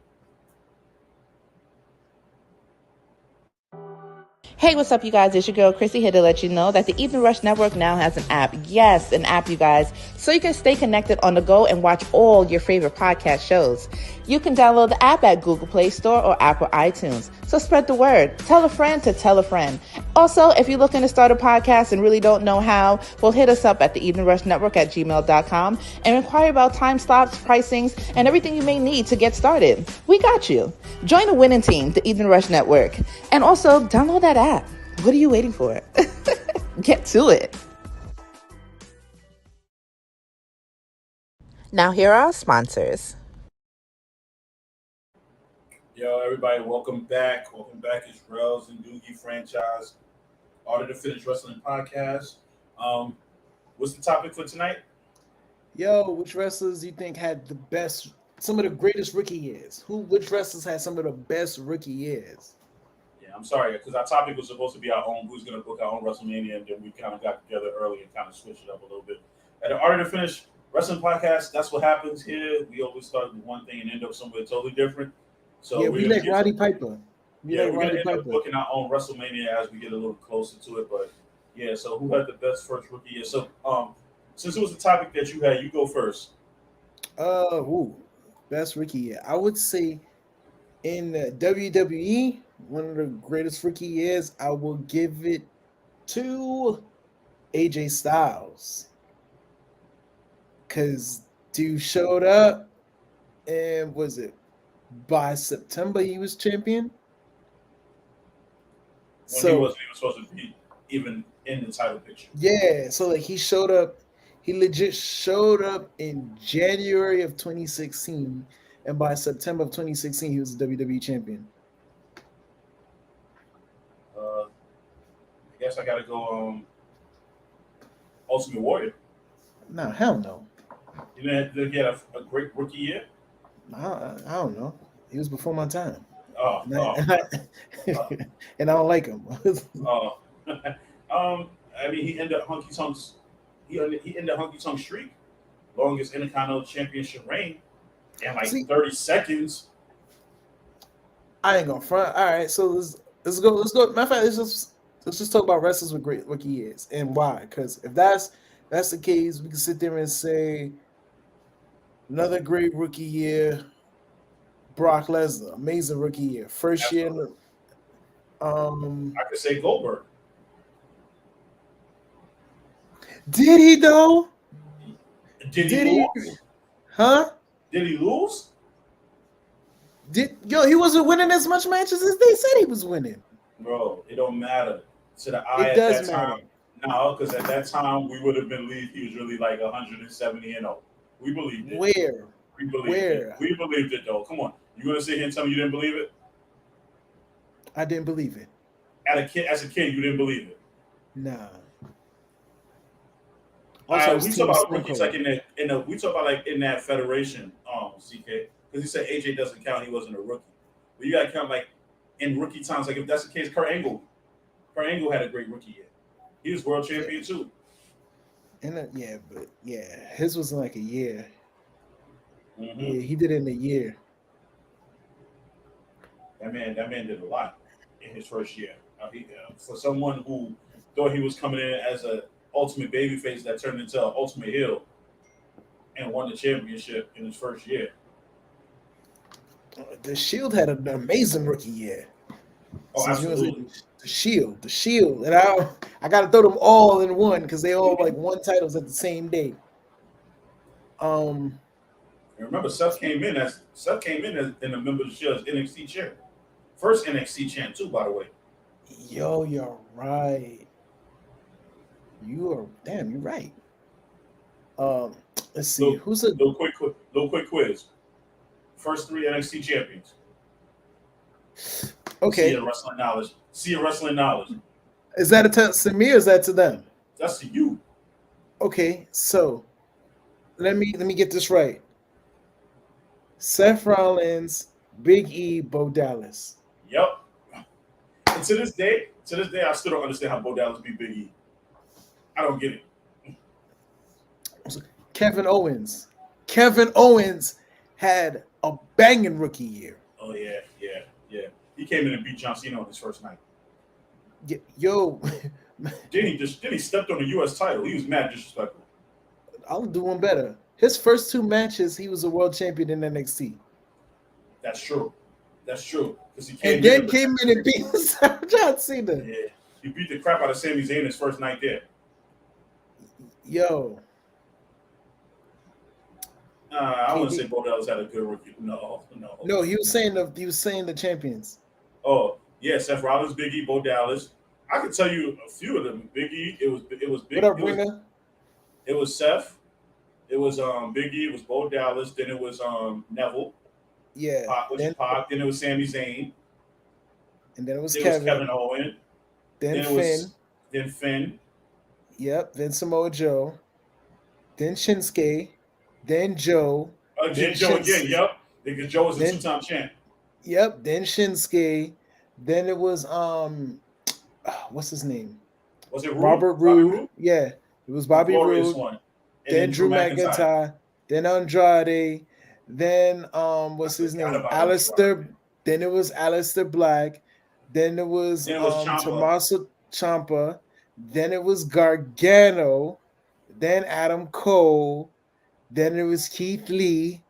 Hey, what's up, you guys? It's your girl, Chrissy, here to let you know that the Evening Rush Network now has an app. Yes, an app, you guys. So you can stay connected on the go and watch all your favorite podcast shows. You can download the app at Google Play Store or Apple iTunes. So spread the word. Tell a friend to tell a friend. Also, if you're looking to start a podcast and really don't know how, well, hit us up at the Evening Rush Network at gmail.com and inquire about time slots, pricings, and everything you may need to get started. We got you. Join the winning team, the Evening Rush Network. And also, download that app. What are you waiting for? Get to it. Now, here are our sponsors. Yo, everybody, welcome back. Welcome back. It's Rellz and Doogie franchise, Order to Finish Wrestling podcast. What's the topic for tonight? Yo, which wrestlers do you think had some of the greatest rookie years? Which wrestlers had some of the best rookie years? Yeah, I'm sorry, because our topic was supposed to be our own. Who's going to book our own WrestleMania, and then we kind of got together early and kind of switched it up a little bit. At the Order to Finish Wrestling podcast, that's what happens here. We always start with one thing and end up somewhere totally different. So yeah, we like Roddy Piper. We're going to end up booking our own WrestleMania as we get a little closer to it. But yeah, so who had the best first rookie year? So since it was the topic that you had, you go first. Best rookie year. I would say in WWE, one of the greatest rookie years, I will give it to AJ Styles. Because dude showed up, and was it by September he was champion? He wasn't even supposed to be even in the title picture. Yeah, so like he showed up, he legit showed up in January of 2016, and by September of 2016 he was the WWE champion. I guess I gotta go Ultimate Warrior. No, hell no. You know, he had a great rookie year. I don't know. He was before my time. And I don't like him. I mean, he ended Honky Tonk's. He ended Honky Tonk's streak, longest Intercontinental Championship reign, in 30 seconds. I ain't gonna front. All right, so let's go. Matter of fact, let's just talk about wrestlers with great rookie years and why. Because if that's the case, we can sit there and say another great rookie year. Brock Lesnar, amazing rookie year, first Absolutely. year. I could say Goldberg. Did he though? Did he lose? Huh? Did he lose? He wasn't winning as much matches as they said he was winning. Bro, it don't matter. To the eye It at does that matter. time. No, because at that time we would have believed he was really like 170-0. We believed it. Where? We believed it. We believed it though. Come on. You gonna sit here and tell me you didn't believe it? I didn't believe it. As a kid, you didn't believe it. Nah. Also, we talk about rookies like we talk about like in that federation, CK, because he said AJ doesn't count. He wasn't a rookie, but you got to count like in rookie times. Like if that's the case, Kurt Angle had a great rookie year. He was world champion too. His wasn't like a year. Mm-hmm. Yeah, he did it in a year. That man did a lot in his first year. For someone who thought he was coming in as a ultimate babyface that turned into an ultimate heel and won the championship in his first year. The Shield had an amazing rookie year. Oh, Since you want to absolutely. say the Shield, and I got to throw them all in one because they all like won titles at the same day. And remember, Seth came in as in the member of the Shield as NXT champ, first NXT champ too, by the way. Yo, you're right. You're right. Let's see. Who's a little quick quiz? First 3 NXT champions. okay? See your wrestling knowledge. Is that to me or is that to them? That's to you. Okay, so let me get this right. Seth Rollins, Big E, Bo Dallas. Yep. And to this day, I still don't understand how Bo Dallas beat Big E. I don't get it. Kevin Owens. Kevin Owens had a banging rookie year. Oh yeah. He came in and beat John Cena on his first night. Yo. Then he stepped on the U.S. title. He was mad disrespectful. I'll do one better. His first 2 matches, he was a world champion in NXT. That's true. Because he came in and beat John Cena. Yeah, he beat the crap out of Sami Zayn his first night there. Yo. I wouldn't say Bo Dallas had a good rookie. No. No, he was saying the champions. Oh yeah, Seth Rollins, Big E, Bo Dallas. I could tell you a few of them. Big E, it was Big. What up, Ringer? It was Seth. It was Big E. It was Bo Dallas. Then it was Neville. Yeah. Pac. Then it was Sami Zayn. And then it was Kevin Owen. Then Finn. Then Finn. Yep. Then Samoa Joe. Then Shinsuke. Then Joe. Joe again. Yep. Because Joe was a 2-time champ. Yep. Then Shinsuke. Then it was what's his name? Was it Rude? Robert Roode? Yeah. It was Bobby Roode. Then Drew McIntyre. Then Andrade. Then what's his name? Alistair. Then it was Alistair Black. Then it was Tommaso Ciampa. Then it was Gargano. Then Adam Cole. Then it was Keith Lee.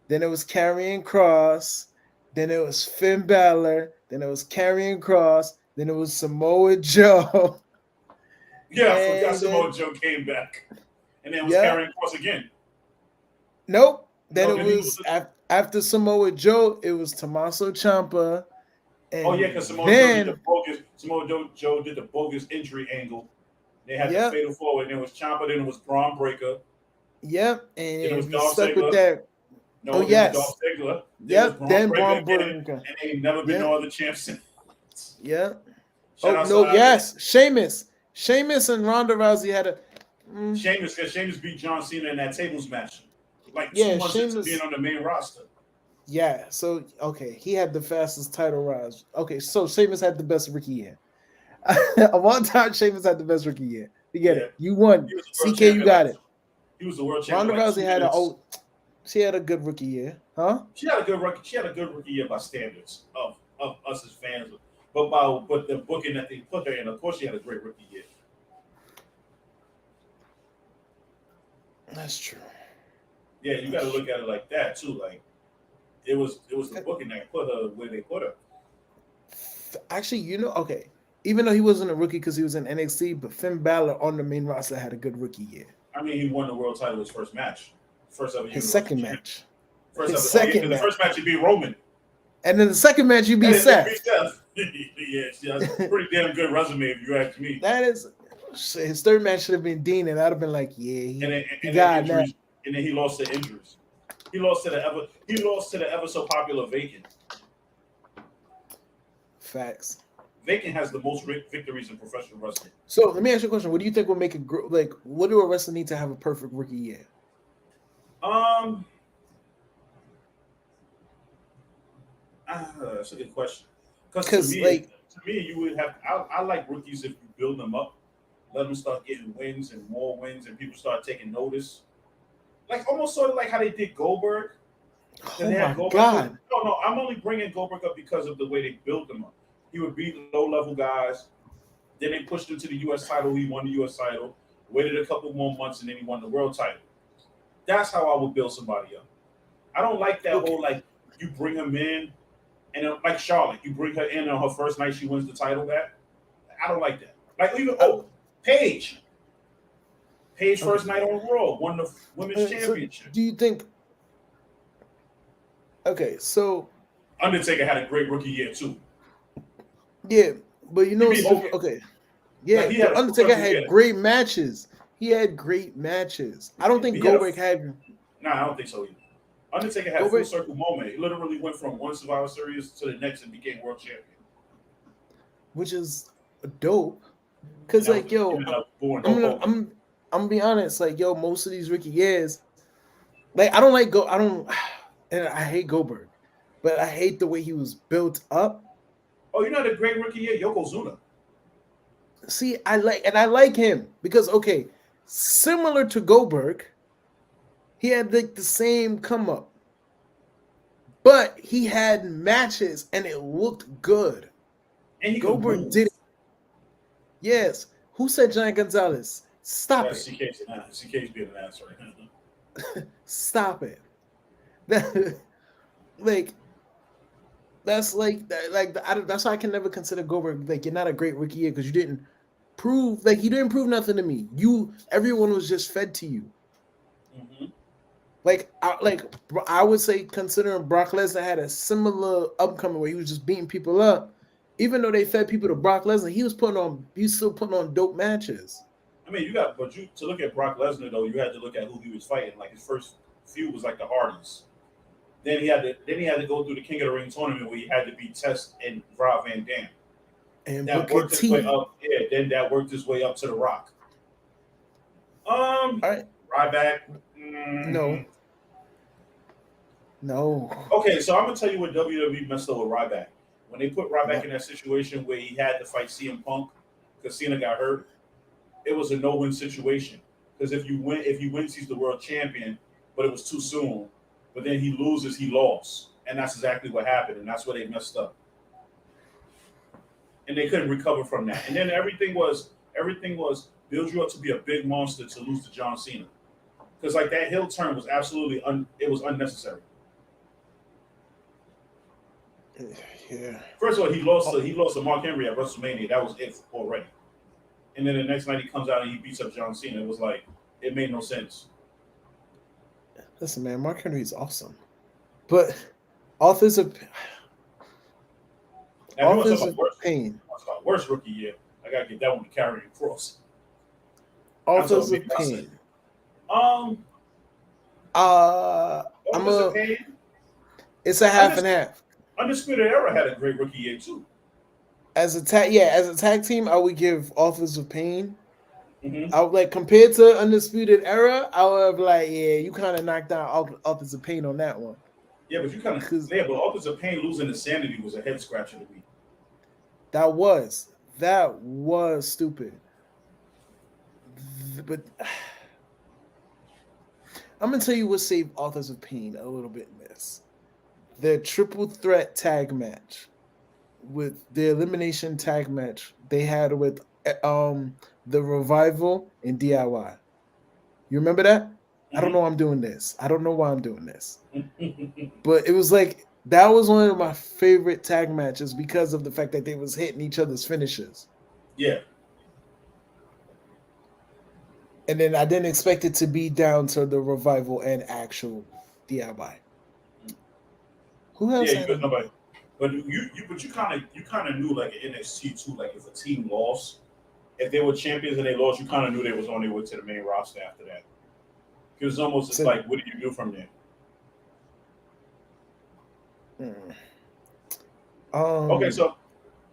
Then it was Karrion Kross. Then it was Finn Balor. Then it was Karrion Kross. Then it was Samoa Joe. Yeah, I forgot Samoa Joe came back. And then it was Karrion Kross again. Nope. Then it was after Samoa Joe, it was Tommaso Ciampa. Because Samoa Joe did the bogus injury angle. They had the fatal forward. And it was Ciampa. Then it was Braun Breaker. Yep, and then it was stuck with that. No, yes. Dolph Ziggler. Then Braun Breaker. And they ain't never been no other champs since. Yep. Sheamus. Sheamus and Ronda Rousey had a Sheamus beat John Cena in that tables match. Like 2 months into being on the main roster. Yeah, so he had the fastest title rise. Okay, so Sheamus had the best rookie year. Of all time, Sheamus had the best rookie year. You get it. You won. CK, you got it. He was the world champion. Ronda Rousey had she had a good rookie year, huh? She had a good rookie year by standards of us as fans. But the booking that they put her in, of course, she had a great rookie year. That's true. Yeah, you got to look at it like that too. Like it was the booking that put her where they put her. Actually, even though he wasn't a rookie because he was in NXT, but Finn Balor on the main roster had a good rookie year. I mean, he won the world title his first match. His second match. The first match he beat Roman. And then the second match you beat Seth. Yeah, that's a pretty damn good resume if you ask me. That is his third match should have been Dean, and I'd have been like, he got that. And then he lost to injuries. He lost to the ever so popular Vacant. Facts. Vacant has the most victories in professional wrestling. So let me ask you a question. What do you think will make it what do a wrestler need to have a perfect rookie year? That's a good question. Because to me, you would have. I like rookies if you build them up, let them start getting wins and more wins, and people start taking notice. Like almost sort of like how they did Goldberg. Oh They had my Goldberg. God. No, I'm only bringing Goldberg up because of the way they built him up. He would beat low-level guys. Then they pushed him to the U.S. title. He won the U.S. title. Waited a couple more months, and then he won the world title. That's how I would build somebody up. I don't like that Okay. whole like you bring him in, and then, like Charlotte, you bring her in on her first night, she wins the title back. I don't like that. Like even Paige. Paige first night on Raw won the women's championship. So do you think? Okay, so Undertaker had a great rookie year too. yeah, but you know, He beat Hogan. okay, yeah, Like, he had but a Undertaker successful had year. great matches. He had great matches. I don't think He had a- Goldberg had. Nah, I don't think so either. Undertaker had a full Goldberg, circle moment. He literally went from one Survivor Series to the next and became world champion. which is dope, because like yo, I'm gonna be honest, like yo, most of these rookie years, like I don't, and I hate Goldberg, but I hate the way he was built up. Oh, you know the great rookie year, Yokozuna. See, I like him because okay, similar to Goldberg, he had like the same come up, but he had matches and it looked good. And he Goldberg did it. Yes. Who said Giant Gonzalez? Stop it. CK's being an ass right now. Stop it. Like that's that's why I can never consider Goldberg like you're not a great rookie year because you didn't prove nothing to me. Everyone was just fed to you. Mm-hmm. I would say considering Brock Lesnar had a similar upcoming where he was just beating people up, even though they fed people to Brock Lesnar, he was still putting on dope matches. I mean, to look at Brock Lesnar though, you had to look at who he was fighting. Like his first feud was like the Hardys. Then he had to go through the King of the Ring tournament where he had to beat Test and Rob Van Dam. And that worked his way up. Yeah, then that worked his way up to the Rock. All right. Ryback. No. Okay, so I'm gonna tell you what WWE messed up with Ryback. When they put Ryback in that situation where he had to fight CM Punk because Cena got hurt, it was a no-win situation. Because if he wins, he's the world champion, but it was too soon. But then he loses, he lost. And that's exactly what happened, and that's where they messed up. And they couldn't recover from that. And then everything was build you up to be a big monster to lose to John Cena. Because like that heel turn was absolutely it was unnecessary. Yeah. First of all, he lost to Mark Henry at WrestleMania. That was it already. And then the next night he comes out and he beats up John Cena. It was like it made no sense. Listen, man, Mark Henry is awesome, but authors of pain. Worst rookie year. I gotta get that one to carry across. Authors of pain. It's a half and half. Undisputed Era had a great rookie year too. As a tag team, I would give Authors of Pain. Mm-hmm. I would like compared to Undisputed Era, I would have like, yeah, you kind of knocked down Authors of Pain on that one. Yeah, but but Authors of Pain losing to Sanity was a head scratcher to me. That was stupid. But I'm gonna tell you what saved Authors of Pain a little bit in this. Their triple threat tag match with the elimination tag match they had with the Revival and DIY. You remember that? Mm-hmm. I don't know why I'm doing this. But it was like that was one of my favorite tag matches because of the fact that they was hitting each other's finishes. Yeah. And then I didn't expect it to be down to the Revival and actual DIY. Who else? Yeah, you got nobody. But you kind of knew like in NXT too, like if a team lost, if they were champions and they lost, you kind of knew they was on their way to the main roster after that. It was almost just like, what do you do from there? Okay, so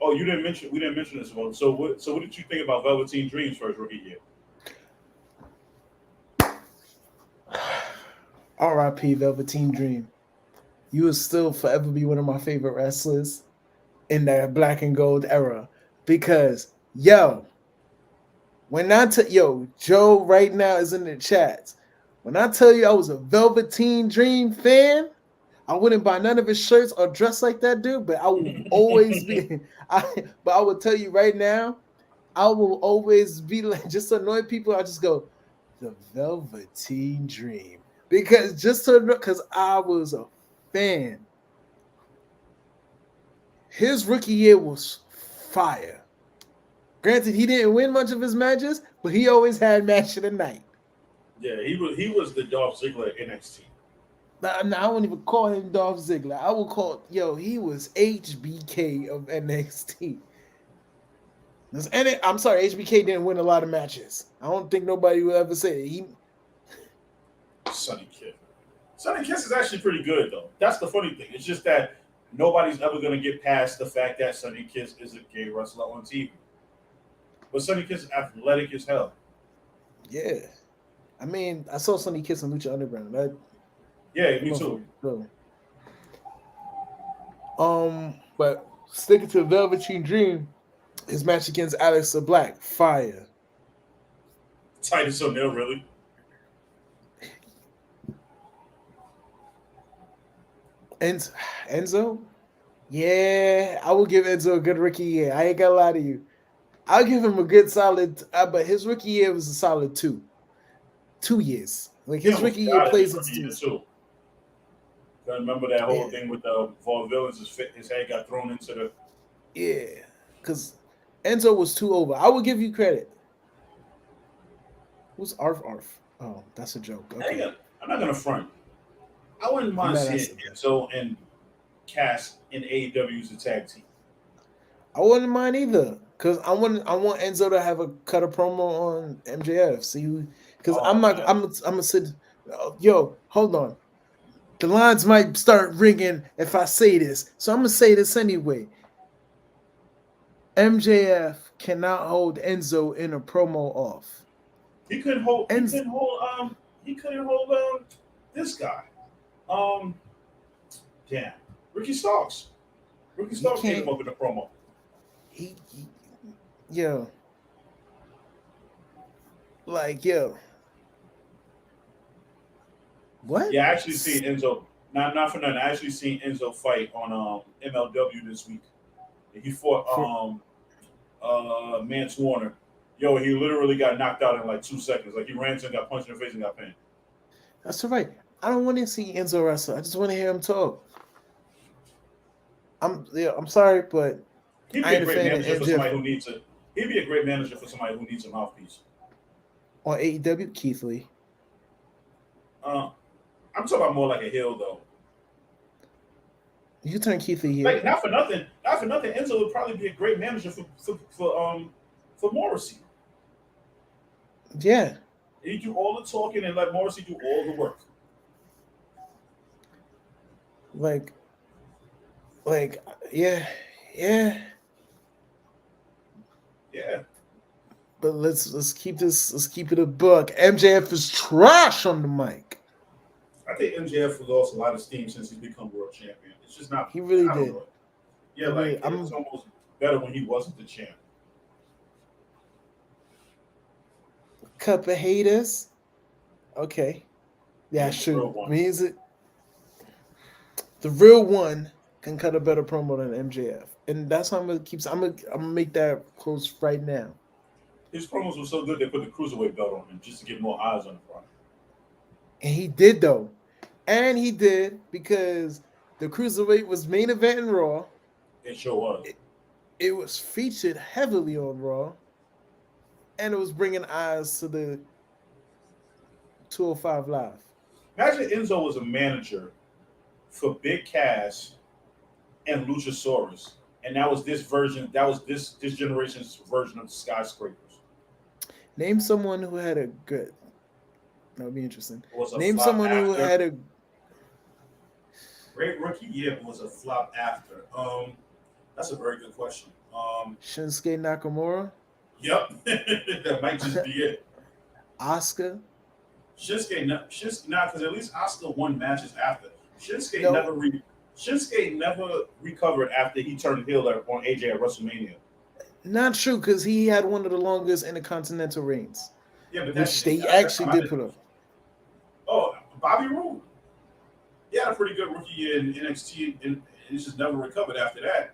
we didn't mention this one. So what did you think about Velveteen Dream's first rookie year? R.I.P. Velveteen Dream. You will still forever be one of my favorite wrestlers in that black and gold era. Because, Joe right now is in the chats. When I tell you I was a Velveteen Dream fan, I wouldn't buy none of his shirts or dress like that dude, but I will always be. But I will tell you right now, I will always be like, just to annoy people. I just go, the Velveteen Dream, because I was a fan. His rookie year was fire. Granted, he didn't win much of his matches, but he always had match of the night. Yeah, he was the Dolph Ziggler at NXT. I won't even call him Dolph Ziggler. I will call he was HBK of NXT. And I'm sorry, HBK didn't win a lot of matches. I don't think nobody will ever say it. Sonny Kiss is actually pretty good though. That's the funny thing. It's just that nobody's ever going to get past the fact that Sonny Kiss is a gay wrestler on TV. But Sonny Kiss is athletic as hell. Yeah. I mean, I saw Sonny Kiss on Lucha Underground. Yeah, me too. But sticking to Velveteen Dream, his match against Aleister Black, fire. Titus O'Neil, really? Enzo? Yeah, I will give Enzo a good rookie year. I ain't gonna lie to you. I'll give him a good solid, but his rookie year was a solid 2 years. Like his rookie year plays into 2 years. I remember that whole thing with the Vaudevillains. His head got thrown into the. Yeah, because Enzo was 2 over. I will give you credit. Who's Arf? Oh, that's a joke. Okay. I'm not gonna front. I wouldn't mind seeing Enzo and Cass in AEW as a tag team. I wouldn't mind either, because I want Enzo to have a promo on MJF. See, because I'm gonna sit. Yo, hold on. The lines might start ringing if I say this, so I'm gonna say this anyway. MJF cannot hold Enzo in a promo off. He couldn't hold. He couldn't hold this guy. Damn, Ricky Starks. Ricky Starks came him up in a promo. What? Yeah, I actually seen Enzo. Not for nothing. I actually seen Enzo fight on MLW this week. He fought Mance Warner. Yo, he literally got knocked out in like 2 seconds. Like he ran to and got punched in the face and got pinned. That's all right. I don't want to see Enzo wrestle. I just want to hear him talk. I'm sorry, but he'd be a great manager for somebody who needs a. He'd be a great manager for somebody who needs a mouthpiece. On AEW, Keith Lee. I'm talking about more like a heel though. You turn Keith Lee heel. Like not for nothing. Enzo would probably be a great manager for Morrissey. Yeah. He do all the talking and let Morrissey do all the work. Yeah. But let's keep it a buck. MJF is trash on the mic. I think MJF has lost a lot of steam since he's become world champion. It's just not. He really did. Know. Yeah, it was almost better when he wasn't the champ. Cup of haters. Okay. Yeah, sure. The real one can cut a better promo than MJF. And that's how I'm gonna make that close right now. His promos were so good they put the cruiserweight belt on him just to get more eyes on the front. And he did though. And he did because the cruiserweight was main event in Raw. It sure was. It was featured heavily on Raw. And it was bringing eyes to the 205 Live. Imagine Enzo was a manager for Big Cass and Luchasaurus. And that was this generation's version of the Skyscrapers. Name someone who had a good. That would be interesting. Name someone who had a great rookie year, but was a flop after. That's a very good question. Shinsuke Nakamura. Yep, that might just be it. Asuka. Shinsuke, because at least Asuka won matches after. Shinsuke never recovered after he turned heel on AJ at WrestleMania. Not true, because he had one of the longest intercontinental reigns. Yeah, but which they actually did put up. Oh, Bobby Roode. he had a pretty good rookie year in NXT, and he just never recovered after that.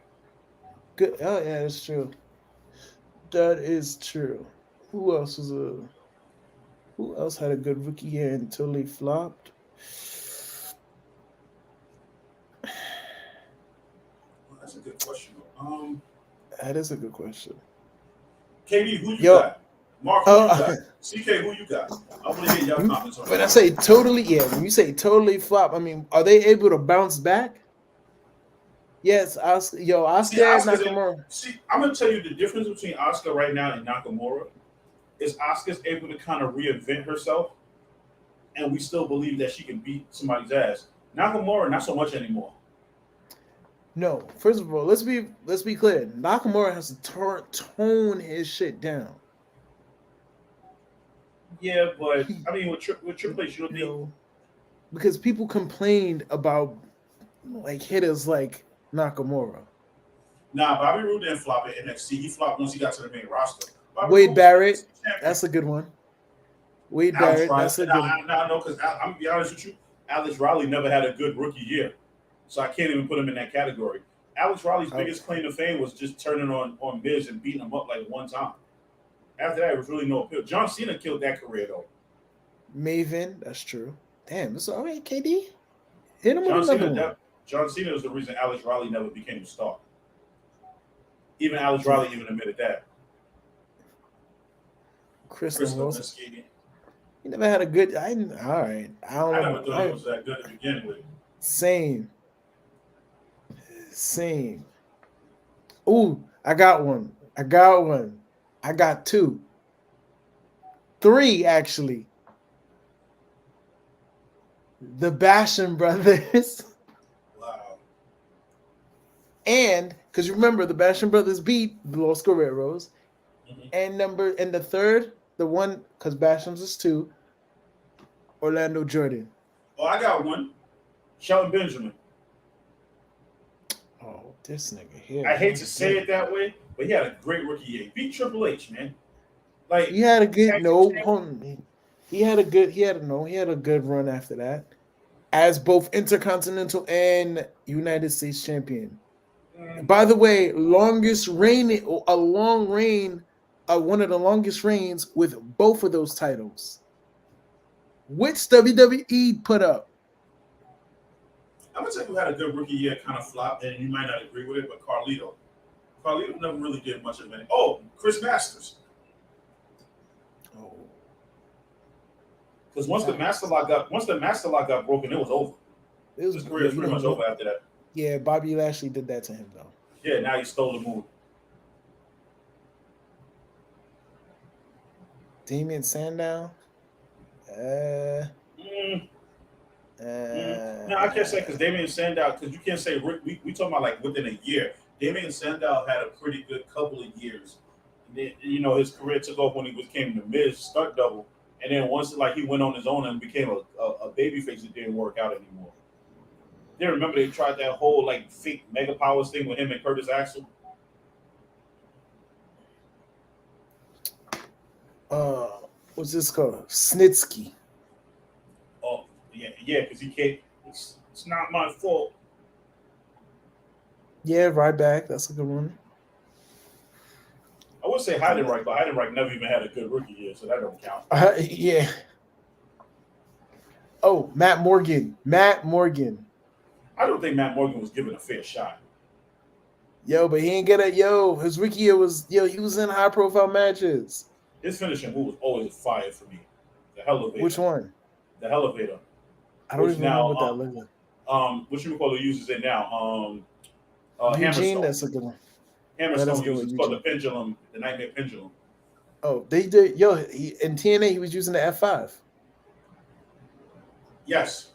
Good. Oh yeah, that's true. That is true. Who else was a? Who else had a good rookie year and totally flopped? Well, that's a good question. That is a good question. KD, who you Yo, got? Mark, who you got? CK, who you got? I want to hear your comments on when I that. say totally, yeah, when you say totally flop, I mean, are they able to bounce back? Yes, Oscar, Nakamura. I'm gonna tell you the difference between Asuka right now and Nakamura is Asuka's able to kind of reinvent herself, and we still believe that she can beat somebody's ass. Nakamura, not so much anymore. No, first of all, let's be clear. Nakamura has to tone his shit down. Yeah, but I mean, with Triple H, you know, because people complained about like hitters like Nakamura. Nah, Bobby Roode didn't flop at NXT. He flopped once he got to the main roster. Wade Barrett, that's a good one. Wade Barrett, that's a good one. No, because I'm gonna be honest with you, Alex Riley never had a good rookie year, so I can't even put him in that category. Alex Riley's biggest claim to fame was just turning on Miz and beating him up like one time. After that, it was really no appeal. John Cena killed that career though. Maven, that's true. Damn, it's all right, KD. Hit him with another one. John Cena is the reason Alex Riley never became a star. Even Alex Riley even admitted that. Chris Wilson. He never had a good. All right. I never thought he was that good to begin with. Same. Ooh, I got one. I got two. Three, actually. The Basham brothers. Wow. And because remember, the Basham brothers beat the Los Guerreros. Mm-hmm. And the third, the one, because Basham's is two, Orlando Jordan. Oh, I got one. Shelton Benjamin. Oh, this nigga here. I hate to say it that way, but he had a great rookie year. He beat Triple H, man. Like he had a good He had a good run after that as both Intercontinental and United States champion. By the way, one of the longest reigns with both of those titles, which WWE put up. I'm gonna tell you who had a good rookie year, kind of flopped, and you might not agree with it, but Carlito never really did much of anything. Oh, Chris Masters. Because once the master lock got broken, it was over. His career was pretty much over after that. Yeah, Bobby Lashley did that to him though. Yeah, now he stole the move. Damien Sandow. No, I can't say because Damien Sandow, because you can't say we talking about like within a year. Damien Sandow had a pretty good couple of years. And then, his career took off when he became the Miz stunt double. And then once he went on his own and became a babyface, it didn't work out anymore. They remember they tried that whole like fake Mega Powers thing with him and Curtis Axel. What's this called? Snitsky. Oh yeah, because he can't. It's not my fault. Yeah, right back. That's a good one. I would say Heidenreich, but Heidenreich never even had a good rookie year, so that don't count. Yeah. Oh, Matt Morgan. I don't think Matt Morgan was given a fair shot. But he ain't get it. His rookie year was, he was in high profile matches. His finishing move was always fire for me. The Elevator. Which one? The Elevator. I don't even know what that looks like. What you call it uses it now? Eugene, that's a good one. Hammerstone uses called the pendulum, the Nightmare Pendulum. Oh, they did. In TNA, he was using the F5. Yes.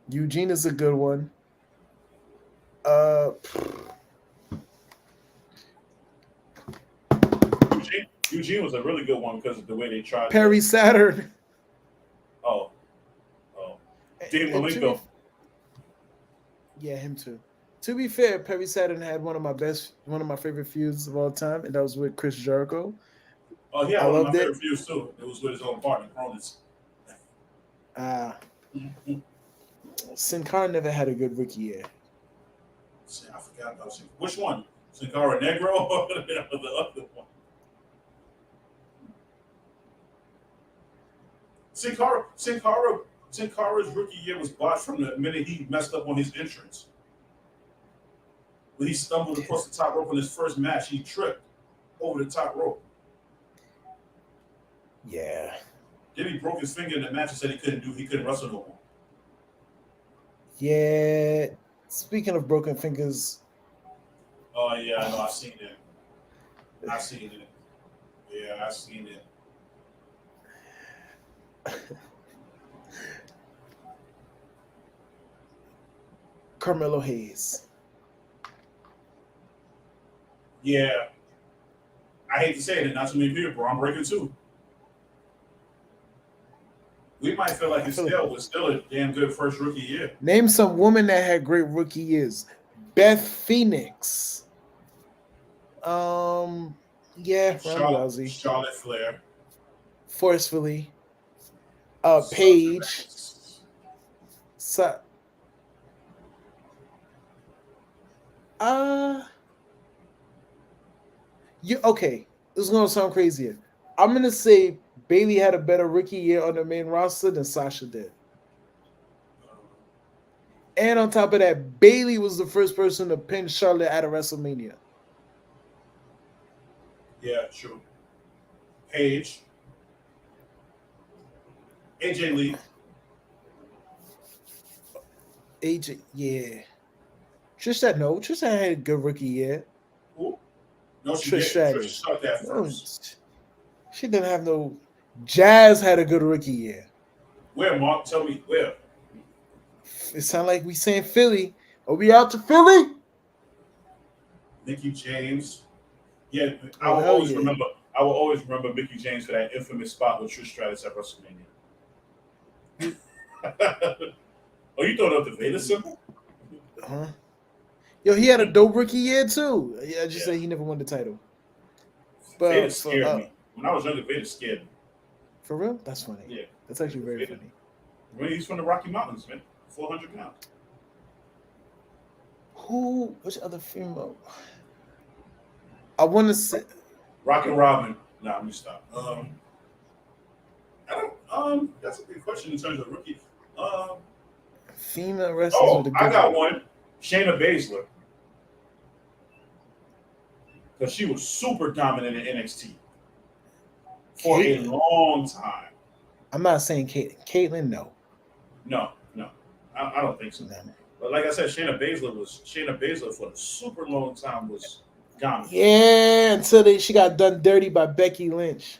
Eugene is a good one. Eugene was a really good one because of the way they tried. Perry Saturn. Oh. Dean Malenko. Yeah, him too. To be fair, Perry Saturn had one of my favorite feuds of all time, and that was with Chris Jericho. Oh yeah, one of my favorite feuds too. It was with his own partner, Cronus. Sin Cara never had a good rookie year. I forgot about Sin. Which one? Sin Cara Negro or the other one? Sin Cara's rookie year was botched from the minute he messed up on his entrance. When he stumbled across the top rope in his first match, he tripped over the top rope. Yeah. Then he broke his finger in the match and said he couldn't wrestle no more. Yeah. Speaking of broken fingers. Oh yeah, I know. I've seen it. Yeah, I've seen it. Carmelo Hayes. Yeah. I hate to say it, not too many people, bro. I'm breaking too. We might feel like was still a damn good first rookie year. Name some women that had great rookie years. Beth Phoenix. Yeah, Charlotte Flair. Forcefully. Paige. Okay. This is gonna sound crazier. I'm gonna say Bayley had a better rookie year on the main roster than Sasha did. And on top of that, Bayley was the first person to pin Charlotte at a WrestleMania. Yeah, true. Paige. AJ Lee. AJ, yeah. Trish had a good rookie year. Who? No, she Trish didn't. Trish sucked that first. She didn't have no. Jazz had a good rookie year. Where, Mark? Tell me where. It sounds like we saying Philly. Are we out to Philly? Mickey James. Yeah, I will always remember Mickey James for that infamous spot with Trish Stratus at WrestleMania. Oh, you throwing up the Vader symbol? Huh? Yo, he had a dope rookie year too. Yeah, I just said he never won the title. But Vader scared me. When I was younger, Vader scared me. For real? That's funny. Yeah. That's actually very funny. He's from the Rocky Mountains, man. 400 pounds. Which other female? I want to say Rockin' Robin. Nah, let me stop. That's a good question in terms of rookie. Female wrestlers. I got one. Shayna Baszler. Because she was super dominant in NXT for a long time. I'm not saying Caitlyn. Caitlyn, no. No. I don't think so. No. But like I said, Shayna Baszler for a super long time was dominant. Yeah, until she got done dirty by Becky Lynch.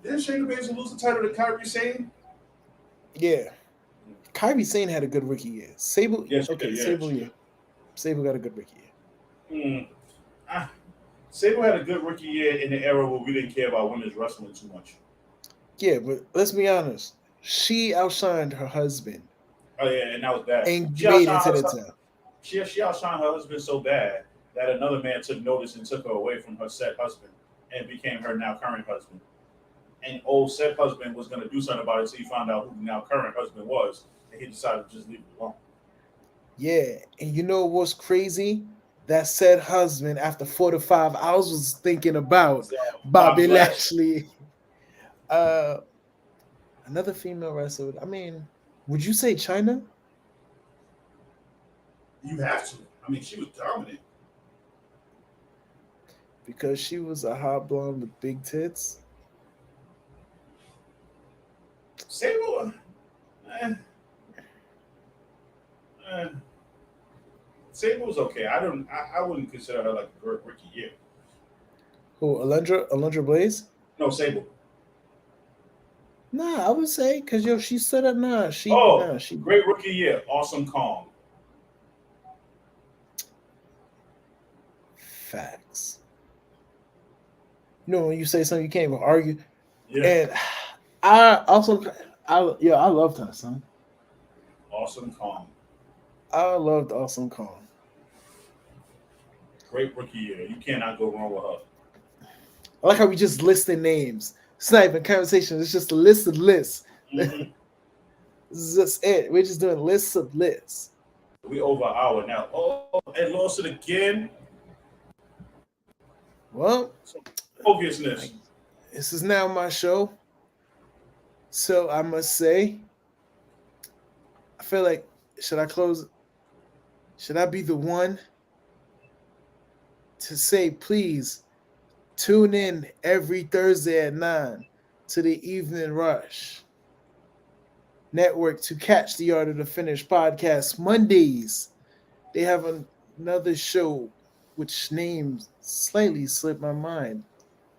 Didn't Shayna Baszler lose the title to Kairi Sane? Yeah. Kairi Sane had a good rookie year. Sable, Sable got a good rookie year. Sable had a good rookie year in the era where we didn't care about women's wrestling too much. Yeah, but let's be honest. She outshined her husband. Oh, yeah, and that was bad. And made it to the top. She outshined her husband so bad that another man took notice and took her away from her said husband and became her now current husband. And old said husband was going to do something about it, so he found out who the now current husband was, and he decided to just leave it alone. Yeah, and you know what's crazy? That said husband, after 4 to 5 hours, was thinking about Bobby Lashley. Another female wrestler. I mean, would you say Chyna? You have to. I mean, she was dominant. Because she was a hot blonde with big tits? Sable, Sable was okay. I wouldn't consider her like a great rookie year. Who, Alundra Blaze? No, Sable. Nah, I would say because she said it. She great rookie year. Awesome Kong. Facts. You know when you say something you can't even argue. Yeah. And I loved her, son. Awesome Kong. I loved Awesome Kong. Great rookie year. You cannot go wrong with her. I like how we just listed names. It's not even conversation. It's just a list of lists. Mm-hmm. This is just it. We're just doing lists of lists. We over an hour now. Oh, and lost it again. Well, Some focusness. this is now my show. So I must say, I feel like, should I close? Should I be the one to say, please tune in every Thursday at 9 to the Evening Rush Network to catch the Art of the Finish podcast. Mondays, they have another show which names slightly slipped my mind.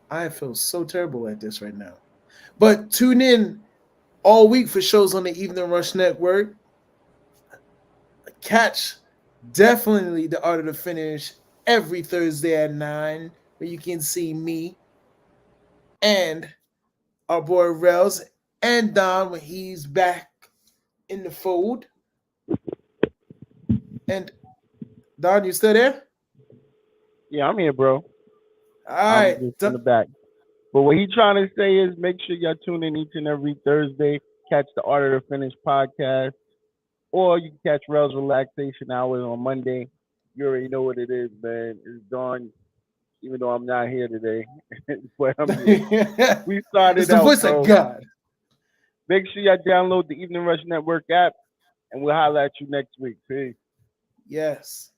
I feel so terrible at this right now. But tune in all week for shows on the Evening Rush Network. Catch definitely the Art of the Finish every Thursday at 9, where you can see me and our boy Rellz and Don when he's back in the fold. And Don, you still there? Yeah, I'm here, bro. All I'm right. just in the back. But what he's trying to say is make sure y'all tune in each and every Thursday. Catch the Art of the Finish podcast. Or you can catch Rell's Relaxation Hours on Monday. You already know what it is, man. It's Dawn, even though I'm not here today. But I'm here. We started It's the out, voice bro. of God. Make sure y'all download the Evening Rush Network app, and we'll holler at you next week. Peace. Yes.